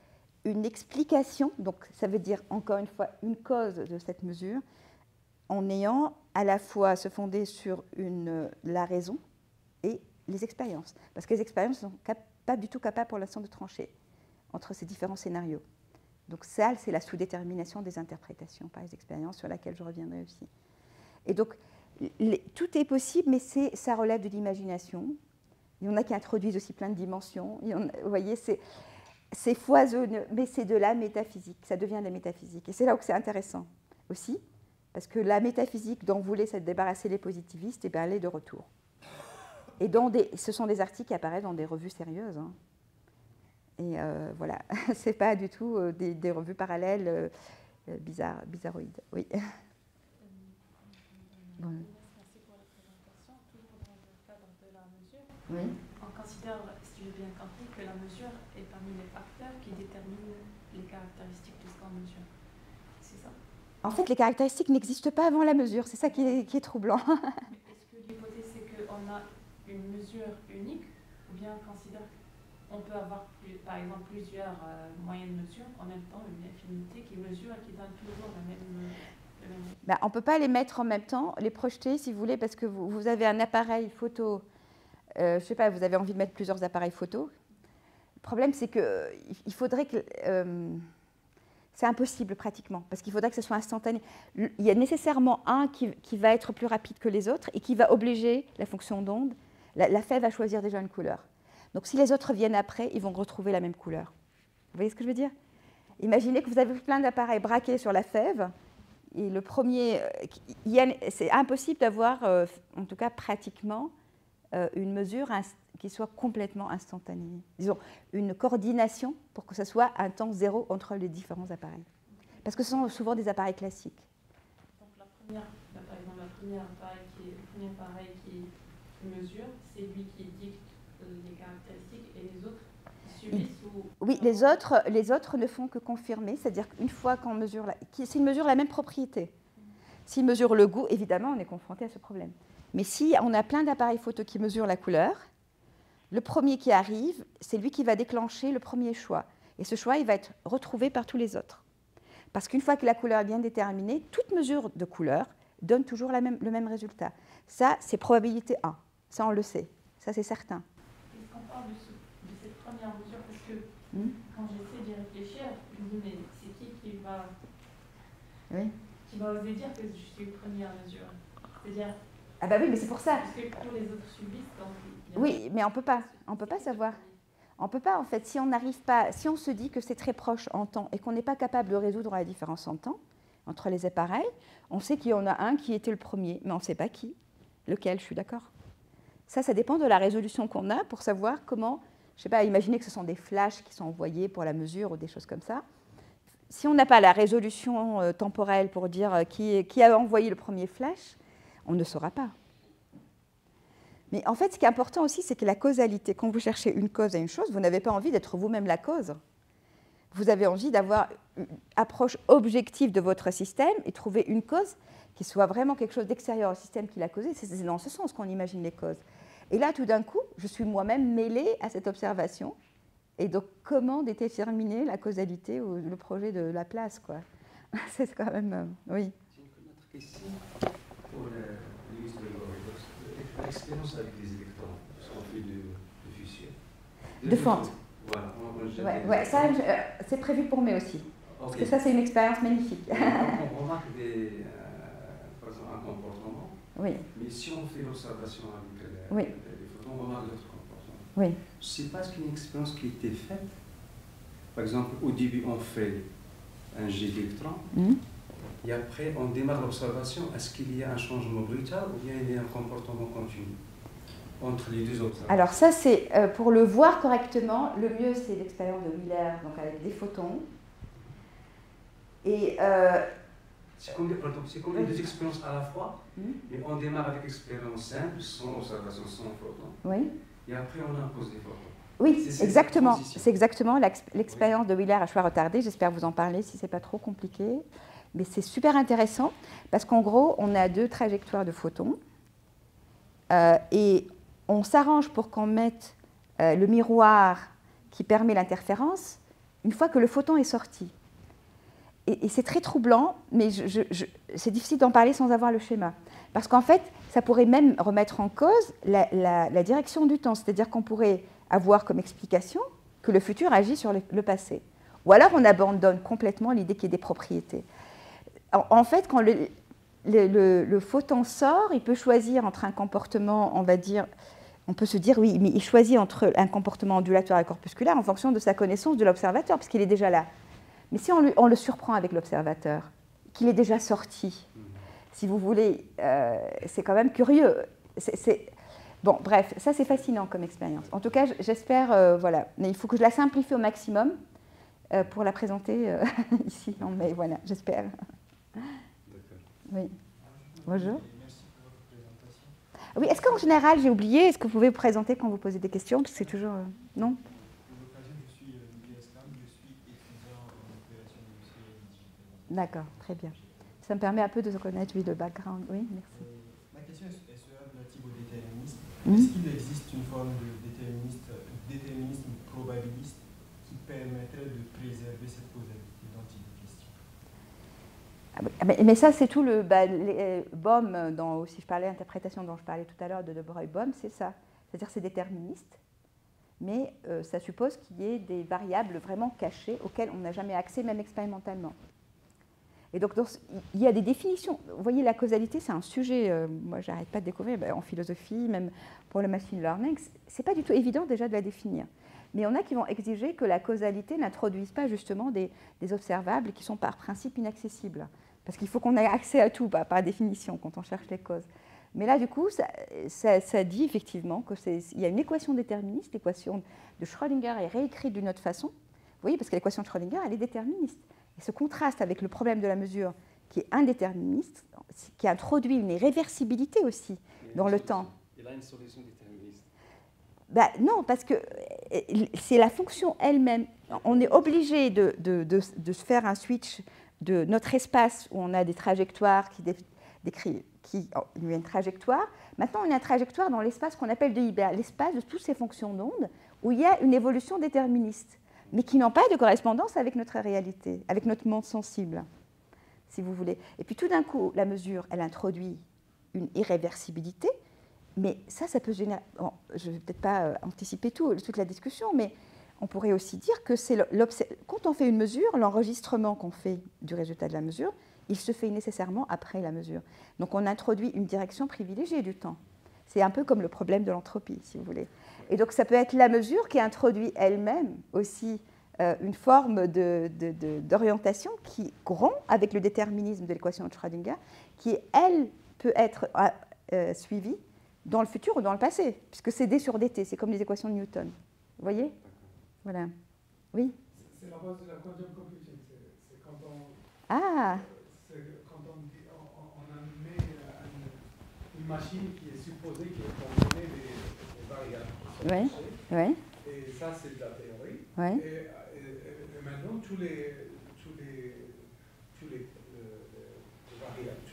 une explication, donc ça veut dire encore une fois une cause de cette mesure, en ayant à la fois se fonder sur la raison et les expériences. Parce que les expériences ne sont pas du tout capables pour l'instant de trancher entre ces différents scénarios. Donc ça, c'est la sous-détermination des interprétations par les expériences sur laquelle je reviendrai aussi. Et donc, tout est possible, mais ça relève de l'imagination. Il y en a qui introduisent aussi plein de dimensions. Vous voyez, c'est foisonneux, mais c'est de la métaphysique. Ça devient de la métaphysique. Et c'est là où c'est intéressant aussi, parce que la métaphysique dont voulaient se débarrasser les positivistes, eh bien, elle est de retour. Et ce sont des articles qui apparaissent dans des revues sérieuses. Hein. Et voilà, ce n'est pas du tout des revues parallèles bizarroïdes. Oui. Bon. Merci pour la présentation. Toujours dans le cadre de la mesure, Oui. on considère, si j'ai bien compris, que la mesure est parmi les facteurs qui déterminent les caractéristiques de ce qu'on mesure. C'est ça? En fait, les caractéristiques n'existent pas avant la mesure. C'est ça qui est troublant. Est-ce que l'hypothèse, c'est qu'on a une mesure unique, ou bien on considère qu'on peut avoir, par exemple, plusieurs moyennes mesures, en même temps une infinité qui mesure et qui donne toujours la même... Ben, on ne peut pas les mettre en même temps, les projeter si vous voulez, parce que vous avez un appareil photo, je ne sais pas, vous avez envie de mettre plusieurs appareils photo. Le problème, c'est qu'il faudrait que... c'est impossible pratiquement, parce qu'il faudrait que ce soit instantané. Il y a nécessairement un qui va être plus rapide que les autres et qui va obliger la fonction d'onde. La fève va choisir déjà une couleur. Donc si les autres viennent après, ils vont retrouver la même couleur. Vous voyez ce que je veux dire? Imaginez que vous avez plein d'appareils braqués sur la fève. Et le premier, c'est impossible d'avoir, en tout cas pratiquement, une mesure qui soit complètement instantanée. Disons, une coordination pour que ce soit un temps zéro entre les différents appareils. Parce que ce sont souvent des appareils classiques. Donc par exemple, le premier appareil qui mesure, c'est lui qui dicte les caractéristiques et les autres subissent ou... Oui, les autres ne font que confirmer, c'est-à-dire qu'une fois qu'on mesure, c'est une mesure de la même propriété. S'il mesure le goût, évidemment, on est confronté à ce problème. Mais si on a plein d'appareils photo qui mesurent la couleur, le premier qui arrive, c'est lui qui va déclencher le premier choix. Et ce choix, il va être retrouvé par tous les autres. Parce qu'une fois que la couleur est bien déterminée, toute mesure de couleur donne toujours le même résultat. Ça, c'est probabilité 1. Ça, on le sait. Ça, c'est certain. Est-ce qu'on parle de cette première mesure? Parce que quand j'essaie d'y réfléchir, je me dis, mais c'est qui va oser dire que je suis une première mesure? C'est-à-dire... Ah bah oui, mais c'est pour ça. Parce que tous les autres subissent. Oui, mais on peut pas savoir. On peut pas, en fait, si on n'arrive pas, si on se dit que c'est très proche en temps et qu'on n'est pas capable de résoudre la différence en temps entre les appareils, on sait qu'il y en a un qui était le premier, mais on ne sait pas qui, lequel, je suis d'accord. Ça dépend de la résolution qu'on a pour savoir comment, je ne sais pas, imaginez que ce sont des flashs qui sont envoyés pour la mesure ou des choses comme ça. Si on n'a pas la résolution temporelle pour dire qui a envoyé le premier flash, on ne saura pas. Mais en fait, ce qui est important aussi, c'est que la causalité, quand vous cherchez une cause à une chose, vous n'avez pas envie d'être vous-même la cause. Vous avez envie d'avoir une approche objective de votre système et trouver une cause qui soit vraiment quelque chose d'extérieur au système qui l'a causé. C'est dans ce sens qu'on imagine les causes. Et là, tout d'un coup, je suis moi-même mêlée à cette observation. Et donc, comment déterminer la causalité ou le projet de la place, quoi. C'est quand même... oui. J'ai une autre question pour l'illustrer. L'expérience avec les électrons, ce qu'on fait de fusion. De fente. Voilà. Ça, c'est prévu pour mai aussi. Parce que ça, c'est une expérience magnifique. On remarque par exemple, un comportement. Oui. Mais si on fait l'observation avec les photons, on remarque l'autre comportement. Oui. C'est parce qu'une expérience qui était faite. Par exemple, au début, on fait un jet d'électrons. Et après, on démarre l'observation. Est-ce qu'il y a un changement brutal ou bien il y a un comportement continu entre les deux observations? Alors ça, c'est pour le voir correctement, le mieux, c'est l'expérience de Wheeler, donc avec des photons. Et c'est comme deux expériences à la fois, mais on démarre avec expérience simple, sans observation, sans photons. Oui. Et après, on impose des photons. Oui, exactement. C'est exactement l'expérience de Wheeler à choix retardé. J'espère vous en parler si ce n'est pas trop compliqué. Mais c'est super intéressant parce qu'en gros, on a deux trajectoires de photons et on s'arrange pour qu'on mette le miroir qui permet l'interférence une fois que le photon est sorti. Et c'est très troublant, mais c'est difficile d'en parler sans avoir le schéma. Parce qu'en fait, ça pourrait même remettre en cause la direction du temps. C'est-à-dire qu'on pourrait avoir comme explication que le futur agit sur le passé. Ou alors on abandonne complètement l'idée qu'il y ait des propriétés. En fait, quand le photon sort, il peut choisir entre un comportement, on va dire, on peut se dire, oui, mais il choisit entre un comportement ondulatoire et corpusculaire en fonction de sa connaissance de l'observateur, puisqu'il est déjà là. Mais si on le surprend avec l'observateur, qu'il est déjà sorti, si vous voulez, c'est quand même curieux. Bon, bref, ça c'est fascinant comme expérience. En tout cas, j'espère, voilà. Mais il faut que je la simplifie au maximum pour la présenter ici en mai, voilà, j'espère. Oui. Bonjour. Merci pour votre présentation. Oui, est-ce qu'en général, j'ai oublié, est-ce que vous pouvez vous présenter quand vous posez des questions? Parce que c'est toujours... non? Pour l'occasion, je suis Nicolas Escam, je suis étudiant en opération industrielle et digitale. D'accord, très bien. Ça me permet un peu de connaître, oui, le background. Oui, merci. Ma question sera relative au déterminisme. Est-ce qu'il existe une forme de déterminisme probabiliste qui permettrait de préserver cette causalité dont il est question? Mais ça, c'est tout le Bohm, si je parlais interprétation dont je parlais tout à l'heure de Broglie-Bohm, c'est ça. C'est-à-dire c'est déterministe, mais ça suppose qu'il y ait des variables vraiment cachées auxquelles on n'a jamais accès, même expérimentalement. Et donc, il y a des définitions. Vous voyez, la causalité, c'est un sujet, moi, je n'arrête pas de découvrir, en philosophie, même pour le machine learning. Ce n'est pas du tout évident déjà de la définir. Mais il y en a qui vont exiger que la causalité n'introduise pas justement des observables qui sont par principe inaccessibles. Parce qu'il faut qu'on ait accès à tout, par définition, quand on cherche les causes. Mais là, du coup, ça dit effectivement qu'il y a une équation déterministe, l'équation de Schrödinger est réécrite d'une autre façon. Vous voyez, parce que l'équation de Schrödinger, elle est déterministe. Et ce contraste avec le problème de la mesure, qui est indéterministe, qui introduit une irréversibilité aussi dans le temps. Il a une solution déterministe. Non, parce que c'est la fonction elle-même. On est obligé de se faire un switch de notre espace où on a des trajectoires il y a une trajectoire. Maintenant, on a une trajectoire dans l'espace qu'on appelle de Hilbert, l'espace de toutes ces fonctions d'onde, où il y a une évolution déterministe, mais qui n'ont pas de correspondance avec notre réalité, avec notre monde sensible, si vous voulez. Et puis tout d'un coup, la mesure, elle introduit une irréversibilité, mais ça peut générer... Bon, je ne vais peut-être pas anticiper toute la discussion, mais on pourrait aussi dire que quand on fait une mesure, l'enregistrement qu'on fait du résultat de la mesure, il se fait nécessairement après la mesure. Donc on introduit une direction privilégiée du temps. C'est un peu comme le problème de l'entropie, si vous voulez. Et donc ça peut être la mesure qui introduit elle-même aussi une forme d'orientation qui rompt avec le déterminisme de l'équation de Schrödinger, qui, elle, peut être suivie dans le futur ou dans le passé, puisque c'est d sur dt, c'est comme les équations de Newton. Vous voyez? Voilà. Oui? C'est la base de la quantum computing. C'est quand on... Ah! Quand on admet une machine qui est supposée qui est composée des variables qui sont Oui. Et ça, c'est de la théorie. Oui. Et maintenant, tous les variables,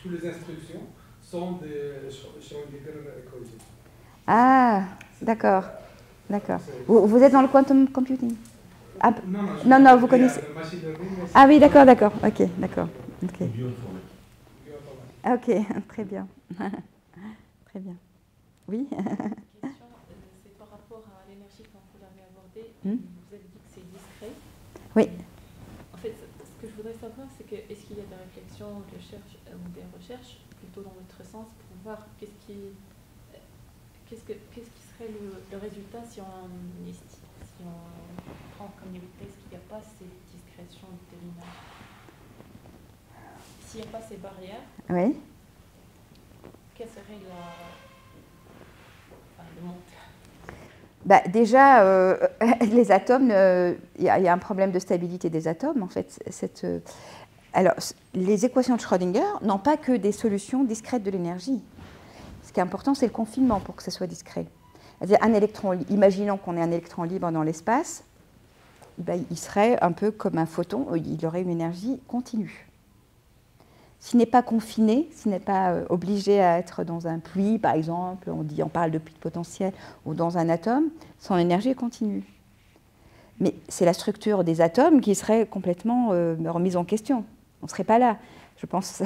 toutes les instructions sont des Schrödinger equations. Ah, d'accord. D'accord. Vous êtes dans le quantum computing? Ah, non, vous connaissez. Ah oui, d'accord. Ok, d'accord. Ok. Ok, très bien. Très bien. Oui. Question, c'est par rapport à l'énergie quand vous l'avez abordée. Vous avez dit que c'est discret. Oui. En fait, ce que je voudrais savoir, c'est que est-ce qu'il y a des réflexions, ou des recherches plutôt dans l'autre sens pour voir qu'est-ce qui serait le résultat si on prend comme hypothèse qu'il n'y a pas cette discrétion de l'image. S'il n'y a pas ces barrières, Oui. quelle serait le monde? Déjà, les atomes, il y a un problème de stabilité des atomes. En fait, alors, les équations de Schrödinger n'ont pas que des solutions discrètes de l'énergie. Ce qui est important, c'est le confinement pour que ce soit discret. C'est-à-dire un électron, imaginons qu'on ait un électron libre dans l'espace, il serait un peu comme un photon, il aurait une énergie continue. S'il n'est pas confiné, s'il n'est pas obligé à être dans un puits, par exemple, on parle de puits de potentiel, ou dans un atome, son énergie est continue. Mais c'est la structure des atomes qui serait complètement remise en question. On ne serait pas là. Je pense que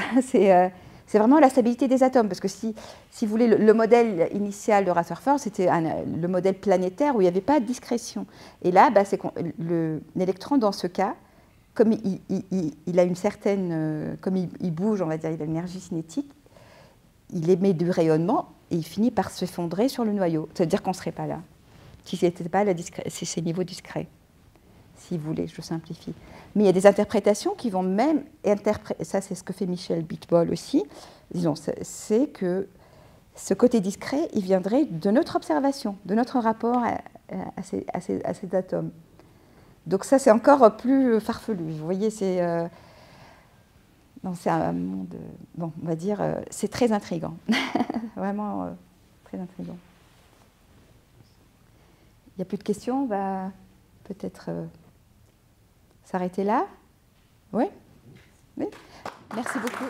c'est vraiment la stabilité des atomes, parce que si vous voulez, le modèle initial de Rutherford, c'était le modèle planétaire où il n'y avait pas de discrétion. Et là, l'électron, dans ce cas, comme il a une certaine, comme il bouge, on va dire, il a une énergie cinétique, il émet du rayonnement et il finit par s'effondrer sur le noyau. C'est-à-dire qu'on ne serait pas là, si ce n'était pas ces niveaux discrets, si vous voulez, je simplifie. Mais il y a des interprétations qui vont même interpréter, ça c'est ce que fait Michel Bitbol aussi, disons, c'est que ce côté discret, il viendrait de notre observation, de notre rapport à ces atomes. Donc ça, c'est encore plus farfelu. Vous voyez, c'est un monde... Bon, on va dire, c'est très intriguant. Vraiment très intriguant. Il n'y a plus de questions, on va peut-être s'arrêter là. Oui? Oui. Merci beaucoup.